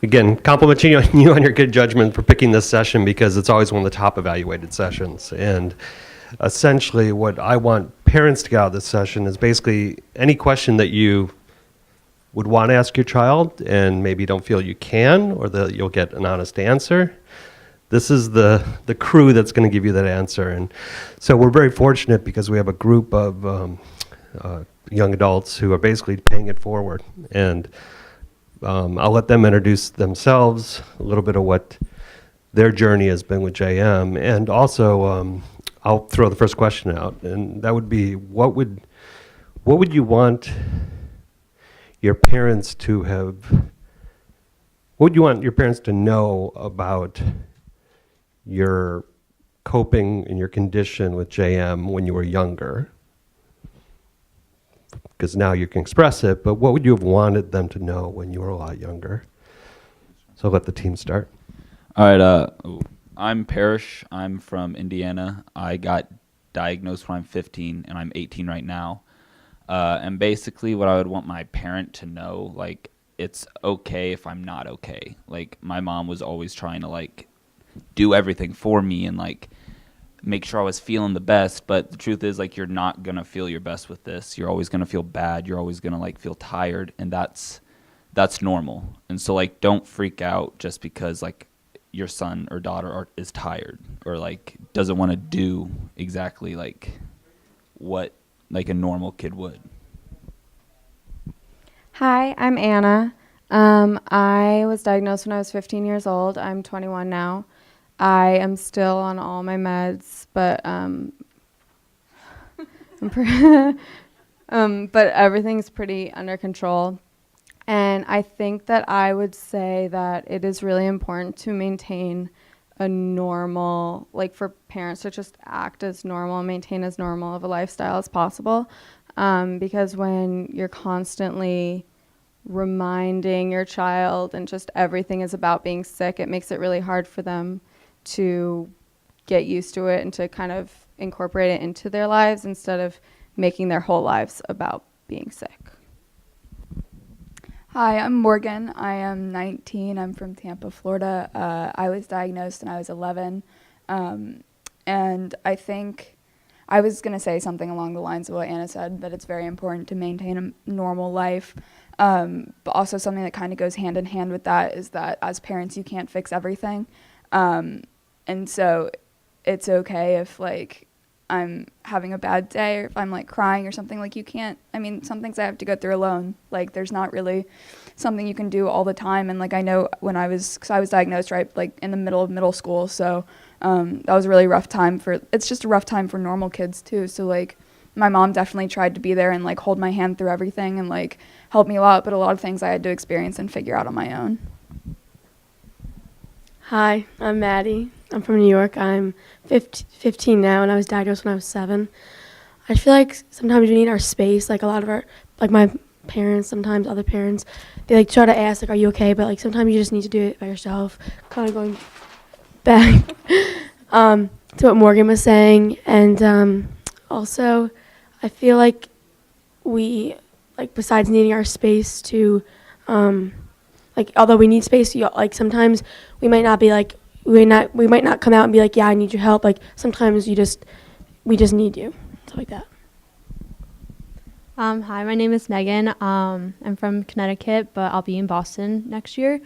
Again, complimenting you on your good judgment for picking this session because it's always one of the top evaluated sessions. And essentially what I want parents to get out of this session is basically any question that you would want to ask your child and maybe don't feel you can or that you'll get an honest answer. This is the crew that's going to give you that answer. And so we're very fortunate because we have a group of young adults who are basically paying it forward. And I'll let them introduce themselves, a little bit of what their journey has been with JM, and also I'll throw the first question out, and that would be, what would you want your parents to have? What would you want your parents to know about your coping and your condition with JM when you were younger? Because now you can express it, but what would you have wanted them to know when you were a lot younger? So I'll let the team start. All right, I'm Parrish. I'm from Indiana. I got diagnosed when I'm 15, and I'm 18 right now. And basically what I would want my parent to know, like, it's okay if I'm not okay. Like, my mom was always trying to, like, do everything for me and, like, make sure I was feeling the best, but the truth is, like, you're not gonna feel your best with this. You're always gonna feel bad. You're always gonna, like, feel tired, and that's normal. And so, like, don't freak out just because, like, your son or daughter is tired or, like, doesn't want to do exactly, like, what, like, a normal kid would. Hi, I'm Anna. I was diagnosed when I was 15 years old. I'm 21 now. I am still on all my meds, but but everything's pretty under control. And I think that I would say that it is really important to maintain a normal, like, for parents to just act as normal, maintain as normal of a lifestyle as possible. Because when you're constantly reminding your child and just everything is about being sick, it makes it really hard for them to get used to it and to kind of incorporate it into their lives instead of making their whole lives about being sick. Hi, I'm Morgan. I am 19. I'm from Tampa, Florida. I was diagnosed when I was 11. And I think I was going to say something along the lines of what Anna said, that it's very important to maintain a normal life. But also something that kind of goes hand in hand with that is that as parents, you can't fix everything. And so it's okay if, like, I'm having a bad day or if I'm, like, crying or something. Like, you can't, I mean, some things I have to go through alone. Like, there's not really something you can do all the time. And, like, I know when because I was diagnosed, right, like, in the middle of middle school. So that was a really rough time it's just a rough time for normal kids, too. So, like, my mom definitely tried to be there and, like, hold my hand through everything and, like, help me a lot. But a lot of things I had to experience and figure out on my own. Hi, I'm Maddie. I'm from New York. I'm 15 now, and I was diagnosed when I was 7. I feel like sometimes we need our space. Like, a lot of our, like, my parents, sometimes other parents, they, like, try to ask, like, are you okay? But, like, sometimes you just need to do it by yourself. Kind of going back to what Morgan was saying. And also, I feel like we, like, besides needing our space to, like, although we need space, like, sometimes we might not be, like, we might not come out and be like, yeah, I need your help. Like, sometimes we just need you, stuff like that. Hi, my name is Megan. I'm from Connecticut, but I'll be in Boston next year.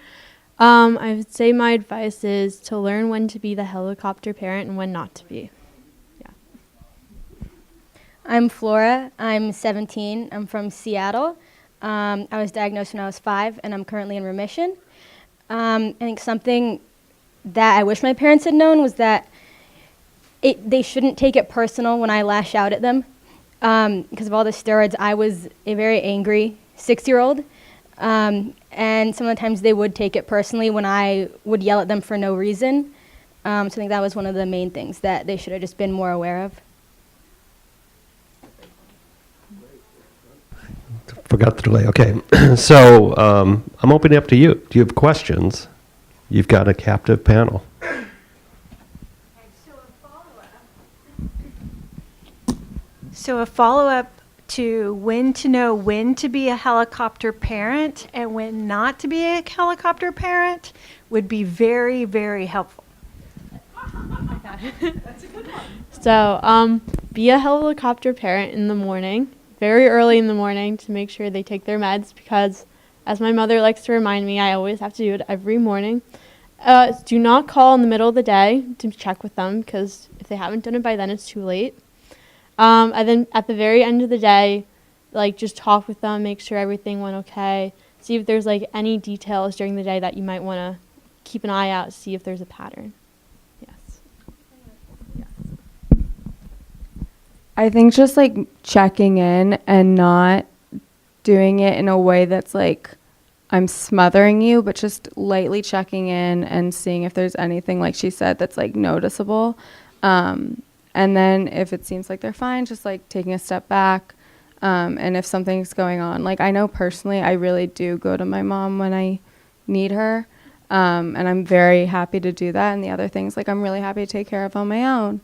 I would say my advice is to learn when to be the helicopter parent and when not to be. Yeah. I'm Flora. I'm 17. I'm from Seattle. I was diagnosed when I was 5, and I'm currently in remission. I think something that I wish my parents had known was that they shouldn't take it personal when I lash out at them. Because of all the steroids, I was a very angry 6-year-old. And some of the times they would take it personally when I would yell at them for no reason. So I think that was one of the main things that they should have just been more aware of. Forgot the delay. Okay. So I'm opening up to you. Do you have questions? You've got a captive panel. So a follow-up to when to know when to be a helicopter parent and when not to be a helicopter parent would be very, very helpful. So, be a helicopter parent in the morning, very early in the morning, to make sure they take their meds because, as my mother likes to remind me, I always have to do it every morning. Do not call in the middle of the day to check with them because if they haven't done it by then, it's too late. And then at the very end of the day, like just talk with them, make sure everything went okay. See if there's like any details during the day that you might want to keep an eye out, see if there's a pattern. Yes. I think just like checking in and not doing it in a way that's like I'm smothering you, but just lightly checking in and seeing if there's anything, like she said, that's like noticeable. And then if it seems like they're fine, just like taking a step back. And if something's going on, like I know personally, I really do go to my mom when I need her. And I'm very happy to do that. And the other things, like I'm really happy to take care of on my own.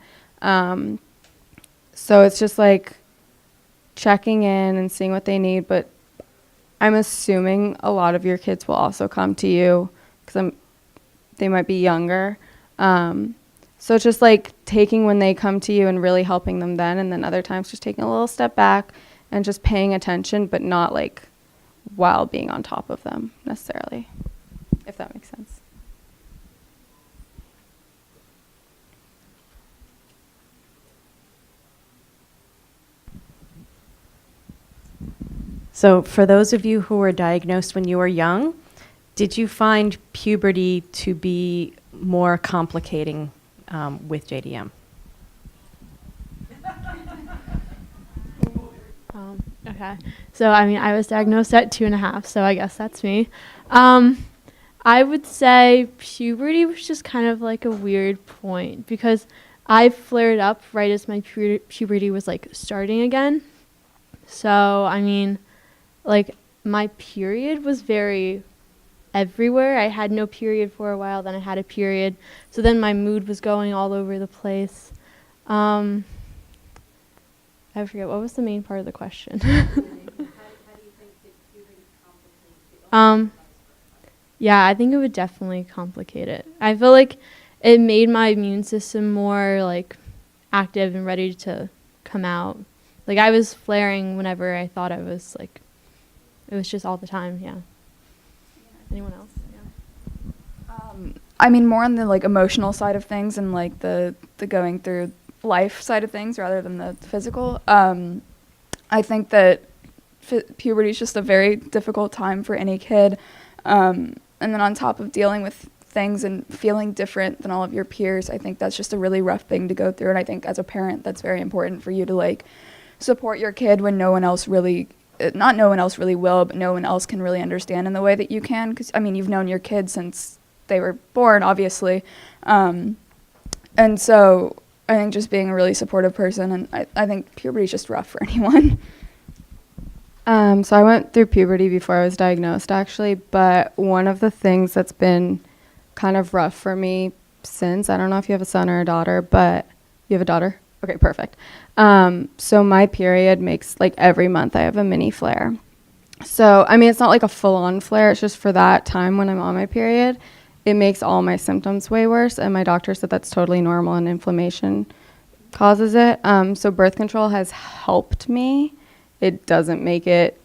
So it's just like checking in and seeing what they need. But I'm assuming a lot of your kids will also come to you because they might be younger. So it's just like taking when they come to you and really helping them then. And then other times just taking a little step back and just paying attention, but not like while being on top of them necessarily, if that makes sense. So for those of you who were diagnosed when you were young, did you find puberty to be more complicating with JDM? Okay. So, I mean, I was diagnosed at 2.5, so I guess that's me. I would say puberty was just kind of like a weird point because I flared up right as my puberty was like starting again. So, I mean, like my period was very everywhere. I had no period for a while, then I had a period. So then my mood was going all over the place. I forget, what was the main part of the question? Yeah, I think it would definitely complicate it. I feel like it made my immune system more like active and ready to come out. Like I was flaring whenever I thought I was like, it was just all the time, yeah. Anyone else? Yeah. I mean, more on the like emotional side of things and like the going through life side of things rather than the physical. I think that puberty is just a very difficult time for any kid. And then on top of dealing with things and feeling different than all of your peers, I think that's just a really rough thing to go through. And I think as a parent, that's very important for you to like support your kid when no one else really, not no one else really will, but no one else can really understand in the way that you can. Because, I mean, you've known your kids since they were born, obviously. And so I think just being a really supportive person, and I think puberty is just rough for anyone. So I went through puberty before I was diagnosed, actually, but one of the things that's been kind of rough for me since, I don't know if you have a son or a daughter, but you have a daughter? Okay, perfect. So my period makes, like, every month I have a mini flare. So, I mean, it's not like a full-on flare, it's just for that time when I'm on my period, it makes all my symptoms way worse, and my doctor said that's totally normal and inflammation causes it. So birth control has helped me. It doesn't make it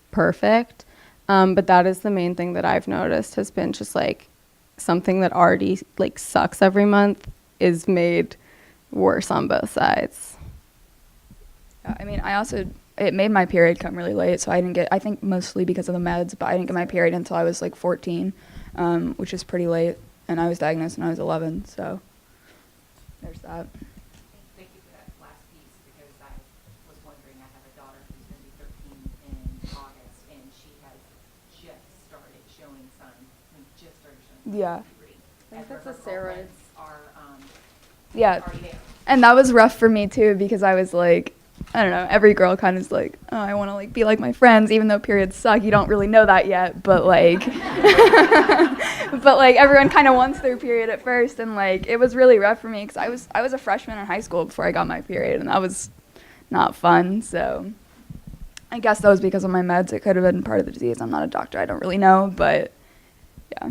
perfect, but that is the main thing that I've noticed has been just like something that already like sucks every month is made worse on both sides. I mean, it made my period come really late, so I think mostly because of the meds, but I didn't get my period until I was like 14, which is pretty late, and I was diagnosed when I was 11, so there's that. Thank you for that last piece, because I was wondering, I have a daughter who's going to be 13 in August, and she has just started showing signs, Yeah. puberty. I think As that's her a steroids. girlfriends are Yeah. already there. And that was rough for me too, because I was like, I don't know, every girl kind of is like, oh, I want to like be like my friends, even though periods suck. You don't really know that yet, but like, but like everyone kind of wants their period at first, and like it was really rough for me because I was a freshman in high school before I got my period, and that was not fun. So I guess that was because of my meds. It could have been part of the disease. I'm not a doctor. I don't really know, but yeah.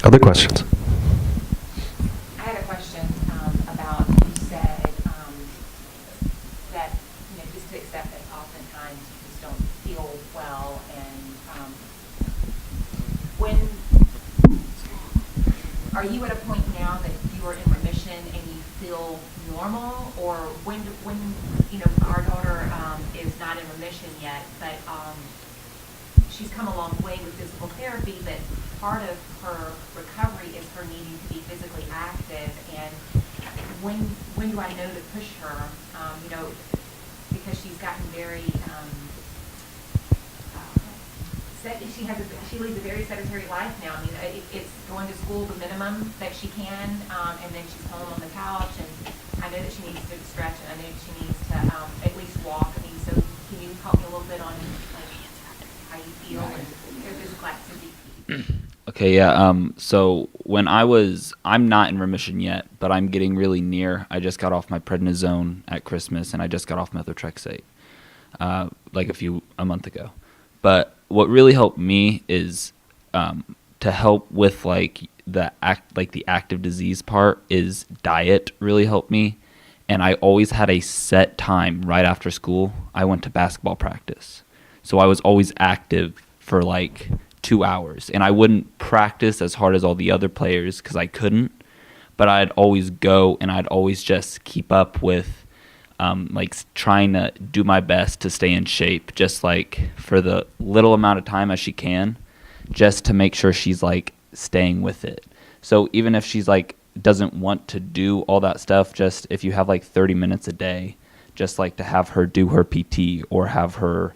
Other questions? I had a question about, you said that, just to accept that oftentimes you just don't feel well, and when, are you at a point now that you are in remission and you feel normal, or when our daughter is not in remission yet, but she's come a long way with physical therapy, but part of her recovery is her needing to be physically active, and when do I know to push her, because she's gotten very, she leads a very sedentary life now. I mean, it's going to school the minimum that she can, and then she's home on the couch, and I know that she needs to stretch, and I know she needs to at least walk. I mean, so can you help me a little bit on how you feel and your physical activity? Okay, yeah. So when I'm not in remission yet, but I'm getting really near. I just got off my prednisone at Christmas, and I just got off methotrexate, a month ago. But what really helped me is to help with the active disease part is diet really helped me. And I always had a set time right after school. I went to basketball practice. So I was always active for 2 hours. And I wouldn't practice as hard as all the other players because I couldn't. But I'd always go, and I'd always just keep up with trying to do my best to stay in shape, just for the little amount of time as she can, just to make sure she's staying with it. So even if she's doesn't want to do all that stuff, just if you have 30 minutes a day, just to have her do her PT or have her,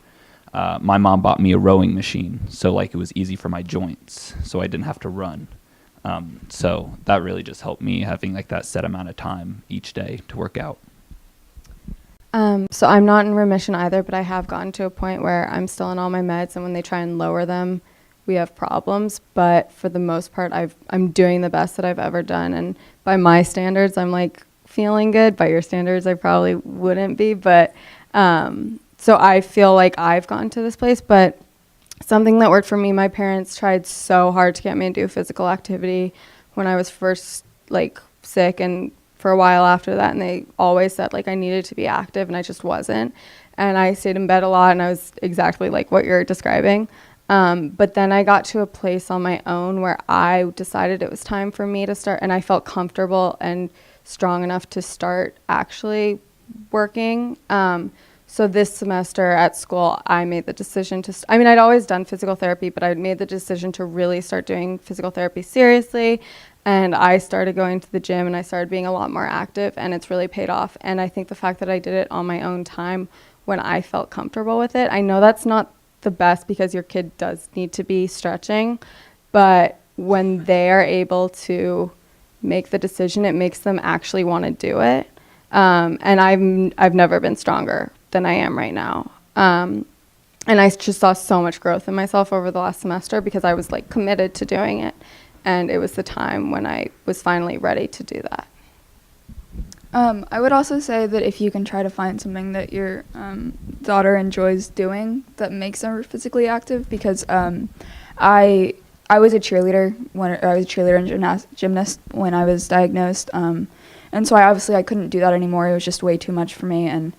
my mom bought me a rowing machine. So it was easy for my joints, so I didn't have to run. So that really just helped me having that set amount of time each day to work out. So I'm not in remission either, but I have gotten to a point where I'm still on all my meds, and when they try and lower them, we have problems. But for the most part, I'm doing the best that I've ever done, and by my standards, I'm feeling good. By your standards, I probably wouldn't be, but so I feel like I've gotten to this place. But something that worked for me, my parents tried so hard to get me to do physical activity when I was first sick, and for a while after that, and they always said I needed to be active, and I just wasn't, and I stayed in bed a lot, and I was exactly what you're describing. But then I got to a place on my own where I decided it was time for me to start, and I felt comfortable and strong enough to start actually working. So this semester at school, I made the decision I'd always done physical therapy, but I made the decision to really start doing physical therapy seriously. And I started going to the gym, and I started being a lot more active, and it's really paid off. And I think the fact that I did it on my own time when I felt comfortable with it, I know that's not the best because your kid does need to be stretching, but when they are able to make the decision, it makes them actually want to do it. And I've never been stronger than I am right now. And I just saw so much growth in myself over the last semester because I was committed to doing it. And it was the time when I was finally ready to do that. I would also say that if you can try to find something that your daughter enjoys doing that makes her physically active, because I was a cheerleader and gymnast when I was diagnosed, and so I couldn't do that anymore. It was just way too much for me, and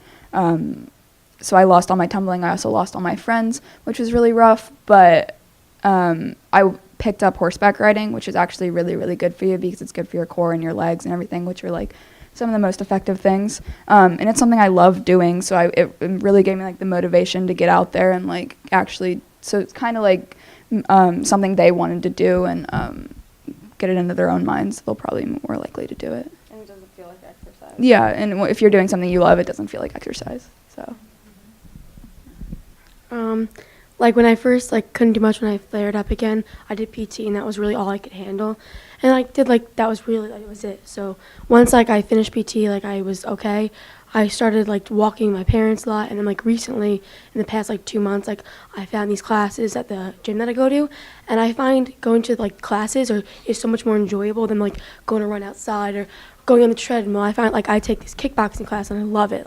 so I lost all my tumbling. I also lost all my friends, which was really rough. But I picked up horseback riding, which is actually really, really good for you because it's good for your core and your legs and everything, which are some of the most effective things. And it's something I love doing, so it really gave me the motivation to get out there and actually. So it's kind of something they wanted to do and get it into their own minds. They'll probably be more likely to do it. And it doesn't feel like exercise. Yeah, and if you're doing something you love, it doesn't feel like exercise. So. When I first couldn't do much when I flared up again, I did PT, and that was really all I could handle. And that was really it was it. So once I finished PT, I was okay. I started walking my parents a lot, and then recently in the past 2 months, I found these classes at the gym that I go to, and I find going to classes is so much more enjoyable than going to run outside or going on the treadmill. I find I take this kickboxing class and I love it.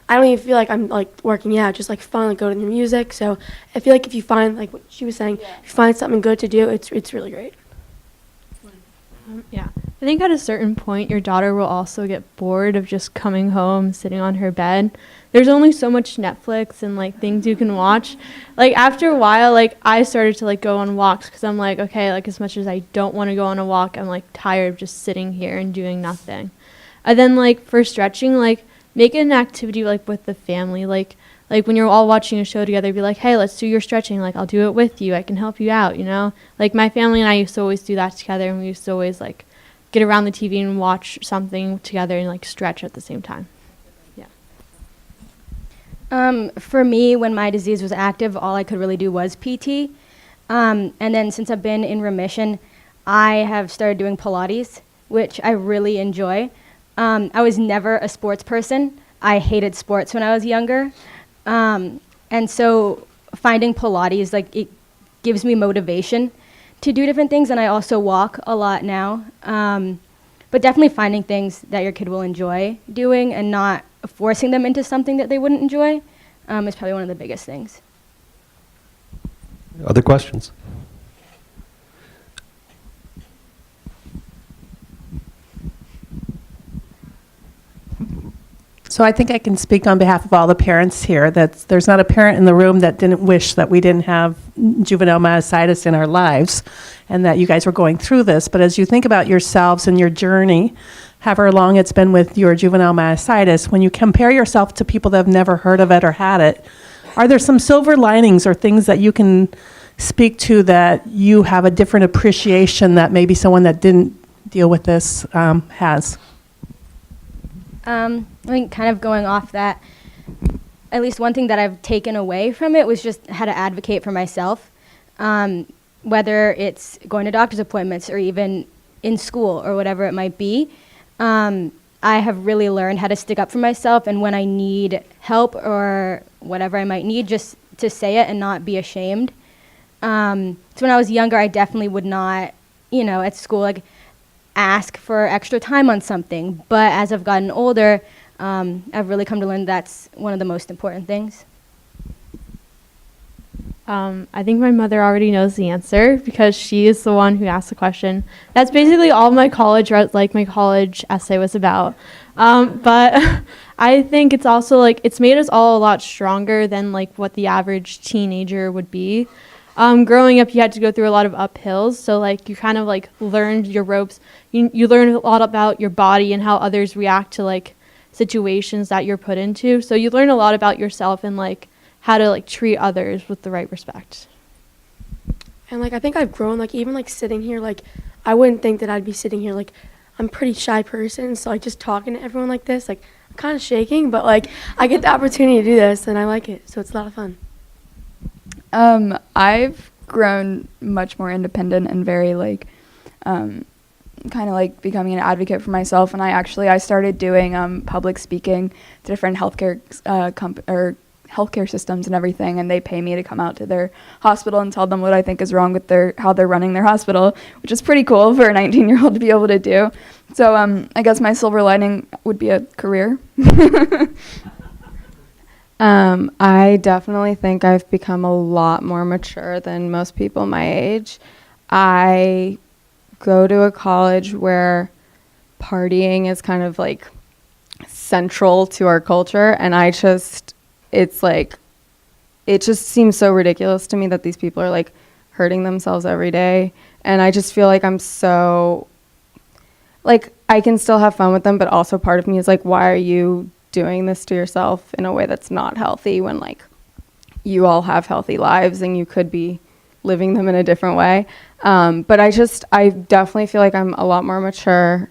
I don't even feel like I'm like working out, just like fun, like go to the music. So I feel like if you find, like what she was saying, if you find something good to do, it's really great. Yeah. I think at a certain point, your daughter will also get bored of just coming home, sitting on her bed. There's only so much Netflix and like things you can watch. Like after a while, like I started to like go on walks because I'm like, okay, like as much as I don't want to go on a walk, I'm like tired of just sitting here and doing nothing. And then like for stretching, like make it an activity like with the family. Like when you're all watching a show together, be like, hey, let's do your stretching. Like I'll do it with you. I can help you out, you know? Like my family and I used to always do that together, and we used to always like get around the TV and watch something together and like stretch at the same time. Yeah. For me, when my disease was active, all I could really do was PT. And then since I've been in remission, I have started doing Pilates, which I really enjoy. I was never a sports person. I hated sports when I was younger. And so finding Pilates, like it gives me motivation to do different things, and I also walk a lot now. But definitely finding things that your kid will enjoy doing and not forcing them into something that they wouldn't enjoy is probably one of the biggest things. Other questions? So I think I can speak on behalf of all the parents here that there's not a parent in the room that didn't wish that we didn't have juvenile myositis in our lives and that you guys were going through this. But as you think about yourselves and your journey, however long it's been with your juvenile myositis, when you compare yourself to people that have never heard of it or had it, are there some silver linings or things that you can speak to that you have a different appreciation that maybe someone that didn't deal with this has? I think kind of going off that, at least one thing that I've taken away from it was just how to advocate for myself, whether it's going to doctor's appointments or even in school or whatever it might be. I have really learned how to stick up for myself, and when I need help or whatever I might need, just to say it and not be ashamed. So when I was younger, I definitely would not, at school, like, ask for extra time on something. But as I've gotten older, I've really come to learn that's one of the most important things. I think my mother already knows the answer because she is the one who asked the question. That's basically all my college essay was about. But I think it's also like it's made us all a lot stronger than like what the average teenager would be. Growing up, you had to go through a lot of uphills, so like you kind of like learned your ropes. You learned a lot about your body and how others react to like situations that you're put into. So you learn a lot about yourself and like how to like treat others with the right respect. And like I think I've grown, like even like sitting here, like I wouldn't think that I'd be sitting here. Like I'm a pretty shy person, so like just talking to everyone like this, like I'm kind of shaking, but like I get the opportunity to do this and I like it, so it's a lot of fun. I've grown much more independent and very like kind of like becoming an advocate for myself. And I started doing public speaking to different healthcare healthcare systems and everything, and they pay me to come out to their hospital and tell them what I think is wrong with how they're running their hospital, which is pretty cool for a 19-year-old to be able to do. So I guess my silver lining would be a career. I definitely think I've become a lot more mature than most people my age. I go to a college where partying is kind of like central to our culture, and it just seems so ridiculous to me that these people are like hurting themselves every day, and I just feel like I'm so like I can still have fun with them, but also part of me is like, why are you doing this to yourself in a way that's not healthy when like you all have healthy lives and you could be living them in a different way. But I definitely feel like I'm a lot more mature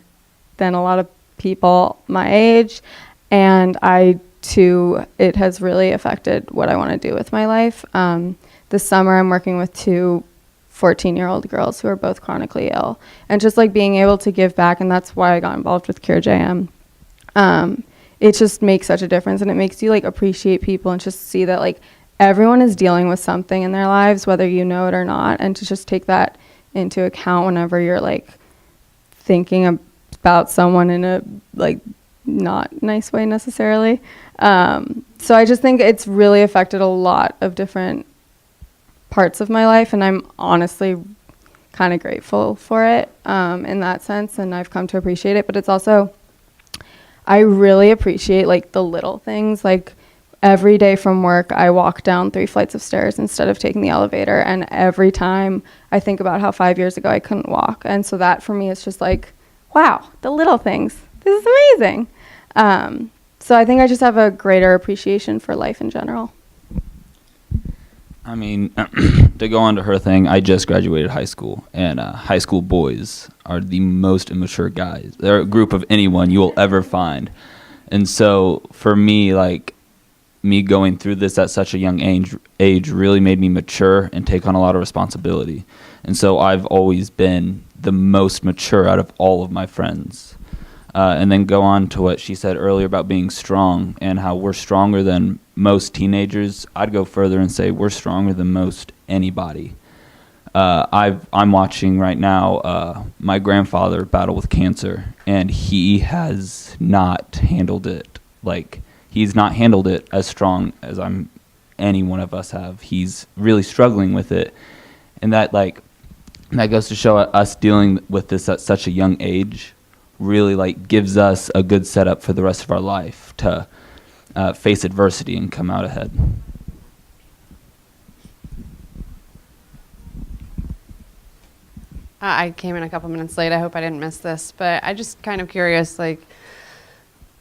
than a lot of people my age, and it has really affected what I want to do with my life. This summer I'm working with 2 14-year-old girls who are both chronically ill, and just like being able to give back, and that's why I got involved with Cure JM. It just makes such a difference, and it makes you like appreciate people and just see that like everyone is dealing with something in their lives, whether you know it or not, and to just take that into account whenever you're like thinking about someone in a like not nice way necessarily. So I just think it's really affected a lot of different parts of my life, and I'm honestly kind of grateful for it in that sense, and I've come to appreciate it. But it's also, I really appreciate like the little things. Like every day from work, I walk down 3 flights of stairs instead of taking the elevator, and every time I think about how 5 years ago I couldn't walk, and so that for me is just like, wow, the little things. This is amazing. So I think I just have a greater appreciation for life in general. I mean, to go on to her thing, I just graduated high school, and high school boys are the most immature guys. They're a group of anyone you will ever find. And so for me, like, me going through this at such a young age really made me mature and take on a lot of responsibility. And so I've always been the most mature out of all of my friends. And then go on to what she said earlier about being strong and how we're stronger than most teenagers. I'd go further and say we're stronger than most anybody. I'm watching right now my grandfather battle with cancer, and he has not handled it. Like, he's not handled it as strong as any one of us have. He's really struggling with it, and that goes to show us dealing with this at such a young age really like gives us a good setup for the rest of our life to face adversity and come out ahead. I came in a couple minutes late. I hope I didn't miss this, but I just kind of curious, like,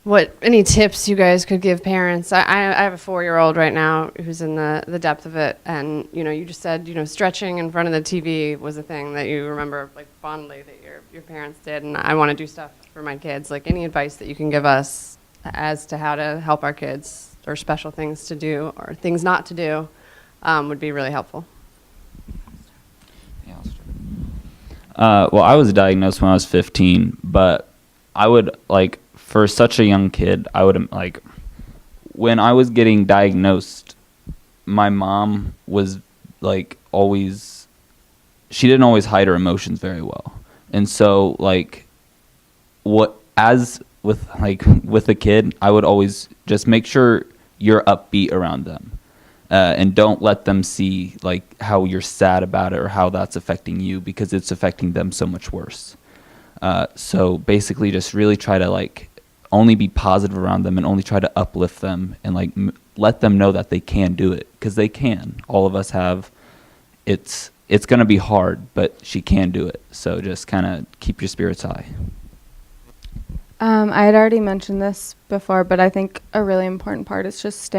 what any tips you guys could give parents. I have a 4-year-old right now who's in the depth of it, and you just said stretching in front of the TV was a thing that you remember like fondly that your parents did, and I want to do stuff for my kids. Like, any advice that you can give us as to how to help our kids, or special things to do or things not to do, would be really helpful. Yeah, well, I was diagnosed when I was 15, but I would for such a young kid, I would when I was getting diagnosed, my mom was she didn't always hide her emotions very well. And so with a kid, I would always just make sure you're upbeat around them. And don't let them see how you're sad about it or how that's affecting you, because it's affecting them so much worse. So basically just really try to only be positive around them and only try to uplift them and let them know that they can do it, because they can. All of us have. It's going to be hard, but she can do it. So just kind of keep your spirits high. I had already mentioned this before, but I think a really important part is just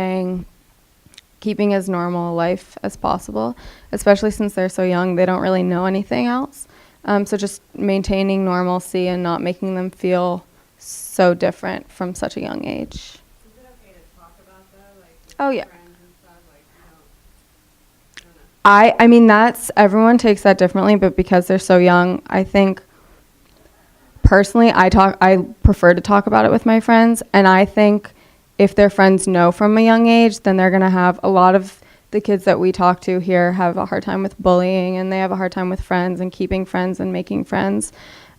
keeping as normal a life as possible, especially since they're so young. They don't really know anything else. So just maintaining normalcy and not making them feel so different from such a young age. Is it okay to talk about that? Oh, yeah. Friends and stuff? I mean, everyone takes that differently, but because they're so young, I think personally, I prefer to talk about it with my friends, and I think if their friends know from a young age, then they're going to have a lot of the kids that we talk to here have a hard time with bullying, and they have a hard time with friends and keeping friends and making friends.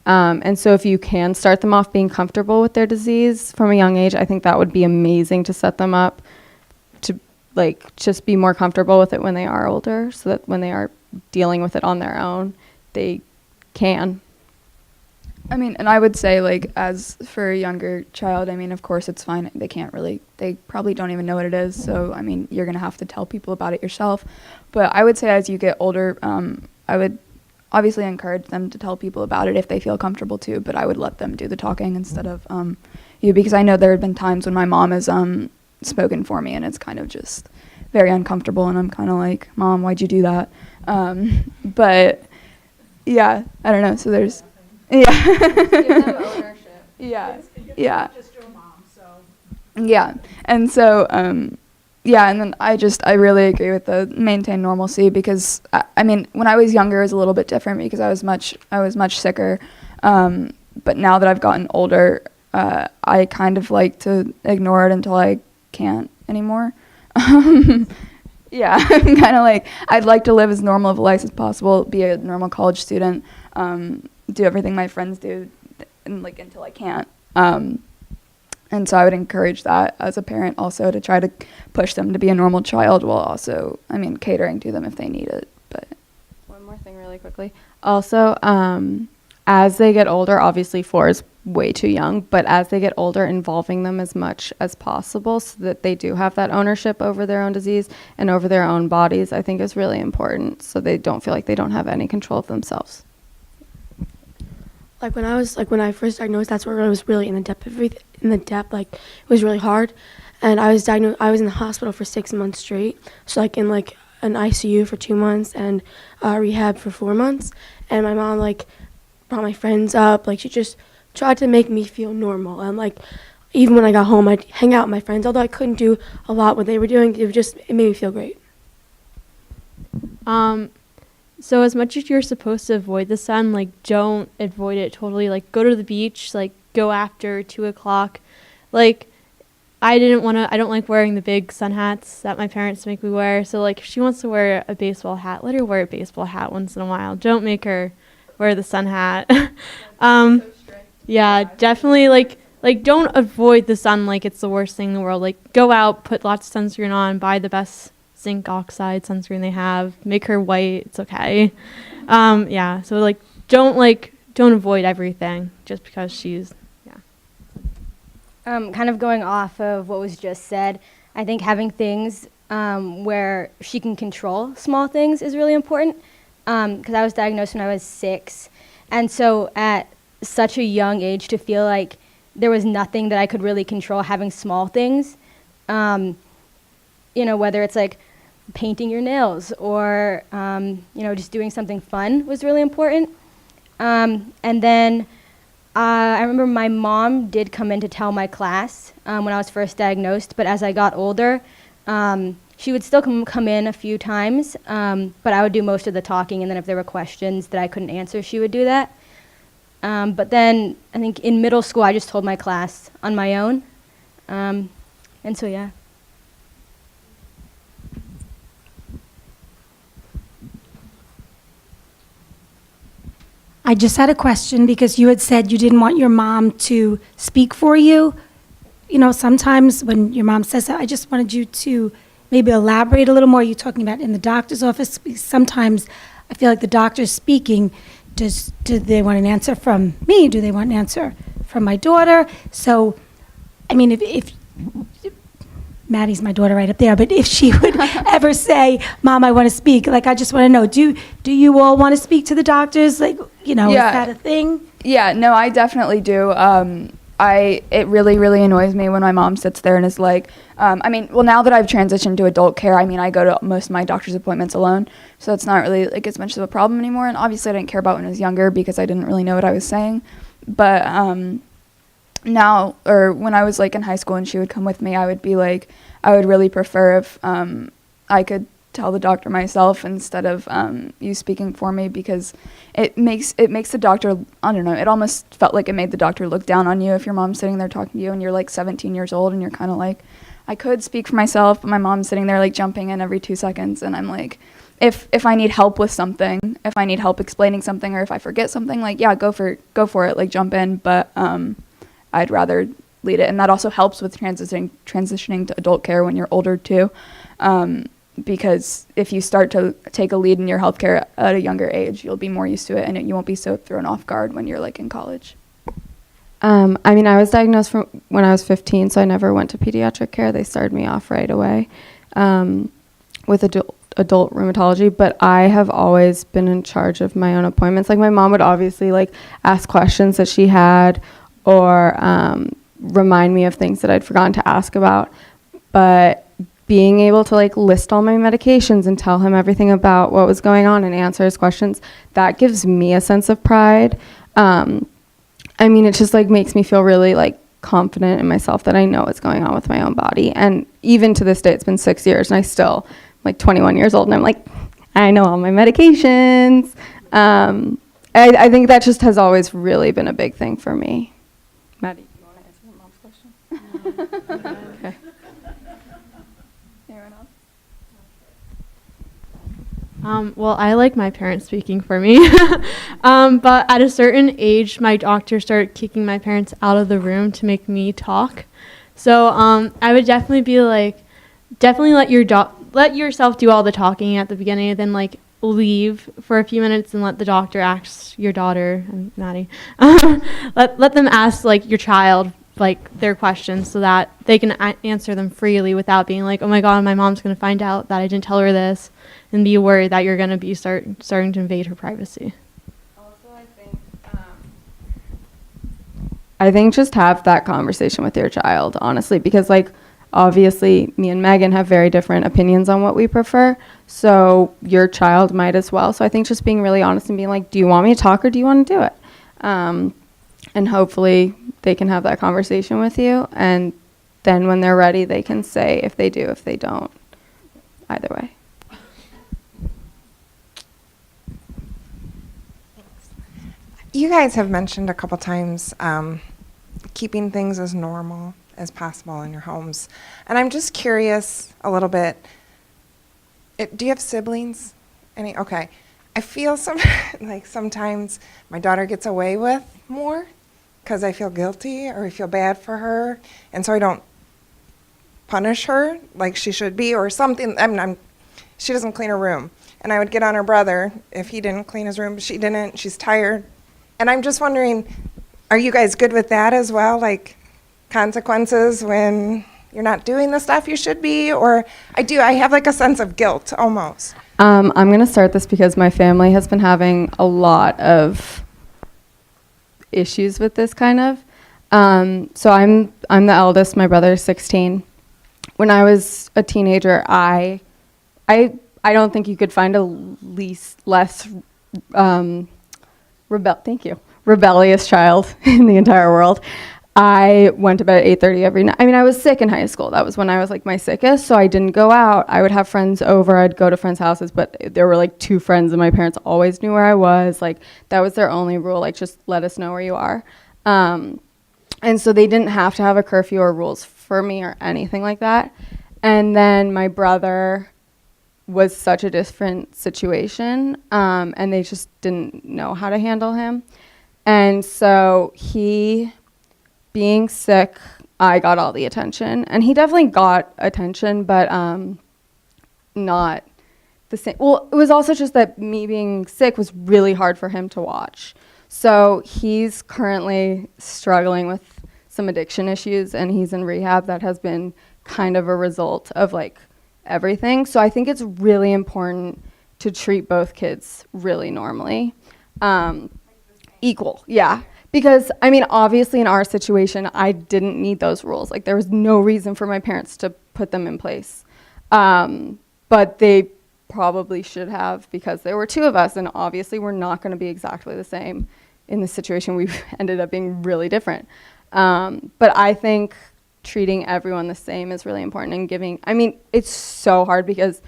And so if you can start them off being comfortable with their disease from a young age, I think that would be amazing to set them up to just be more comfortable with it when they are older, so that when they are dealing with it on their own, they can. I mean, and I would say, as for a younger child, I mean, of course it's fine. They probably don't even know what it is. So, I mean, you're going to have to tell people about it yourself. But I would say as you get older, I would obviously encourage them to tell people about it if they feel comfortable to, but I would let them do the talking instead of you, because I know there have been times when my mom has spoken for me, and it's kind of just very uncomfortable, and I'm kind of like, Mom, why'd you do that? But, yeah, I don't know. So there's... Yeah. Give them ownership. Yeah. Yeah. Just your mom, so. Yeah. And so, yeah, and then I really agree with the maintain normalcy, because I mean, when I was younger, it was a little bit different because I was much sicker. But now that I've gotten older, I kind of like to ignore it until I can't anymore. Yeah, I'm kind of I'd like to live as normal of a life as possible, be a normal college student, do everything my friends do, and until I can't. And so I would encourage that as a parent also, to try to push them to be a normal child while also, catering to them if they need it. But One more thing really quickly. Also, as they get older, obviously 4 is way too young, but as they get older, involving them as much as possible so that they do have that ownership over their own disease and over their own bodies, I think is really important, so they don't feel like they don't have any control of themselves. When I first diagnosed, that's where I was really in the depth, like it was really hard. And I was in the hospital for 6 months straight. So in an ICU for 2 months and rehab for 4 months. And my mom brought my friends up. She just tried to make me feel normal. And even when I got home, I'd hang out with my friends. Although I couldn't do a lot what they were doing, it made me feel great. So as much as you're supposed to avoid the sun, don't avoid it totally. Go to the beach, go after 2 o'clock. I don't like wearing the big sun hats that my parents make me wear. So if she wants to wear a baseball hat, let her wear a baseball hat once in a while. Don't make her wear the sun hat. Yeah, definitely don't avoid the sun like it's the worst thing in the world. Go out, put lots of sunscreen on, buy the best zinc oxide sunscreen they have, make her white, it's okay. Yeah, so don't avoid everything just because she's, yeah. Kind of going off of what was just said, I think having things where she can control small things is really important, because I was diagnosed when I was 6, and so at such a young age to feel like there was nothing that I could really control, having small things, whether it's painting your nails or just doing something fun was really important. And then I remember my mom did come in to tell my class when I was first diagnosed, but as I got older, she would still come in a few times, but I would do most of the talking, and then if there were questions that I couldn't answer, she would do that. But then I think in middle school, I just told my class on my own. And so, yeah. I just had a question because you had said you didn't want your mom to speak for you. Sometimes when your mom says that, I just wanted you to maybe elaborate a little more. You're talking about in the doctor's office. Sometimes I feel like the doctor's speaking. Do they want an answer from me? Do they want an answer from my daughter? So, if Maddie's my daughter right up there, but if she would ever say, Mom, I want to speak, I just want to know, do you all want to speak to the doctors? Is that a thing? Yeah, no, I definitely do. It really, really annoys me when my mom sits there and is now that I've transitioned to adult care, I go to most of my doctor's appointments alone, so it's not really as much of a problem anymore. And obviously I didn't care about when I was younger because I didn't really know what I was saying. But now, or when I was in high school and she would come with me, I would be I would really prefer if I could tell the doctor myself instead of you speaking for me, because it makes the doctor, I don't know, it almost felt like it made the doctor look down on you if your mom's sitting there talking to you and you're 17 years old and you're kind of I could speak for myself, but my mom's sitting there jumping in every 2 seconds, and I'm if I need help with something, if I need help explaining something, or if I forget something, yeah, go for it, jump in, but I'd rather lead it. And that also helps with transitioning to adult care when you're older too, because if you start to take a lead in your healthcare at a younger age, you'll be more used to it, and you won't be so thrown off guard when you're in college. I was diagnosed when I was 15, so I never went to pediatric care. They started me off right away with adult rheumatology, but I have always been in charge of my own appointments. My mom would obviously ask questions that she had, or remind me of things that I'd forgotten to ask about, but being able to list all my medications and tell him everything about what was going on and answer his questions, that gives me a sense of pride. It just makes me feel really confident in myself that I know what's going on with my own body. And even to this day, it's been 6 years and I still 21 years old, and I'm I know all my medications. I think that just has always really been a big thing for me. Maddie, you want to answer mom's question? Okay. Anyone Well, I like my parents speaking for me. But at a certain age, my doctor started kicking my parents out of the room to make me talk. So I would definitely be like, definitely let yourself do all the talking at the beginning, and then like leave for a few minutes and let the doctor ask your daughter, Maddie, let them ask like your child like their questions so that they can answer them freely without being like, oh my god, my mom's going to find out that I didn't tell her this, and be worried that you're going to be starting to invade her privacy. Also, I think just have that conversation with your child, honestly, because like obviously me and Megan have very different opinions on what we prefer, so your child might as well. So I think just being really honest and being like, do you want me to talk or do you want to do it? And hopefully they can have that conversation with you, and then when they're ready they can say if they do, if they don't. Either way. You guys have mentioned a couple times keeping things as normal as possible in your homes. And I'm just curious a little bit, do you have siblings? Any? Okay. I feel like sometimes my daughter gets away with more because I feel guilty or I feel bad for her. And so I don't punish her like she should be or something. She doesn't clean her room. And I would get on her brother if he didn't clean his room. She didn't. She's tired. And I'm just wondering, are you guys good with that as well? Like consequences when you're not doing the stuff you should be? Or I have like a sense of guilt almost. I'm going to start this because my family has been having a lot of issues with this kind of. So I'm the eldest. My brother is 16. When I was a teenager, I don't think you could find a less rebellious child in the entire world. I went to bed at 8:30 every night. I mean, I was sick in high school. That was when I was like my sickest, so I didn't go out. I would have friends over. I'd go to friends' houses, but there were like 2 friends, and my parents always knew where I was. Like that was their only rule. Like just let us know where you are. And so they didn't have to have a curfew or rules for me or anything like that. And then my brother was such a different situation, and they just didn't know how to handle him. And so he, being sick, I got all the attention. And he definitely got attention, but not the same. Well, it was also just that me being sick was really hard for him to watch. So he's currently struggling with some addiction issues, and he's in rehab. That has been kind of a result of like everything. So I think it's really important to treat both kids really normally. Equal, yeah. Because, I mean, obviously in our situation, I didn't need those rules. Like, there was no reason for my parents to put them in place. But they probably should have, because there were 2 of us, and obviously we're not going to be exactly the same in this situation. We've ended up being really different. But I think treating everyone the same is really important, and giving, I mean, it's so hard because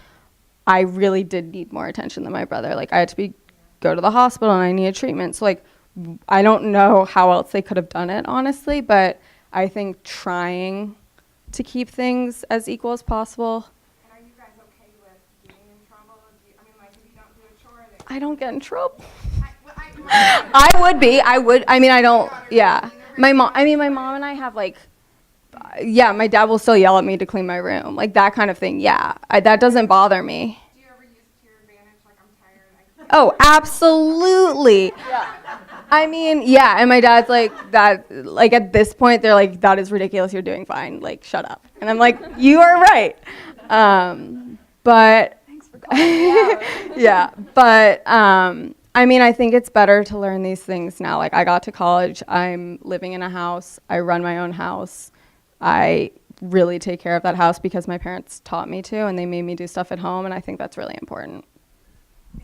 I really did need more attention than my brother. Like, I had to go to the hospital, and I needed treatment. So, like, I don't know how else they could have done it, honestly, but I think trying to keep things as equal as possible. And are you guys okay with getting in trouble? Like if you don't do a chore? I don't get in trouble. I would be. I mean, I don't, yeah. My mom and I have like, yeah, my dad will still yell at me to clean my room. Like that kind of thing, yeah. That doesn't bother me. Do you ever use it to your advantage? Like, I'm tired. Oh, absolutely. Yeah. I mean, yeah, and my dad's like, that, like, at this point, they're like, that is ridiculous, you're doing fine, like, shut up. And I'm like, you are right. But, thanks for calling me out. Yeah, but, I mean, I think it's better to learn these things now. Like, I got to college, I'm living in a house, I run my own house. I really take care of that house because my parents taught me to, and they made me do stuff at home, and I think that's really important.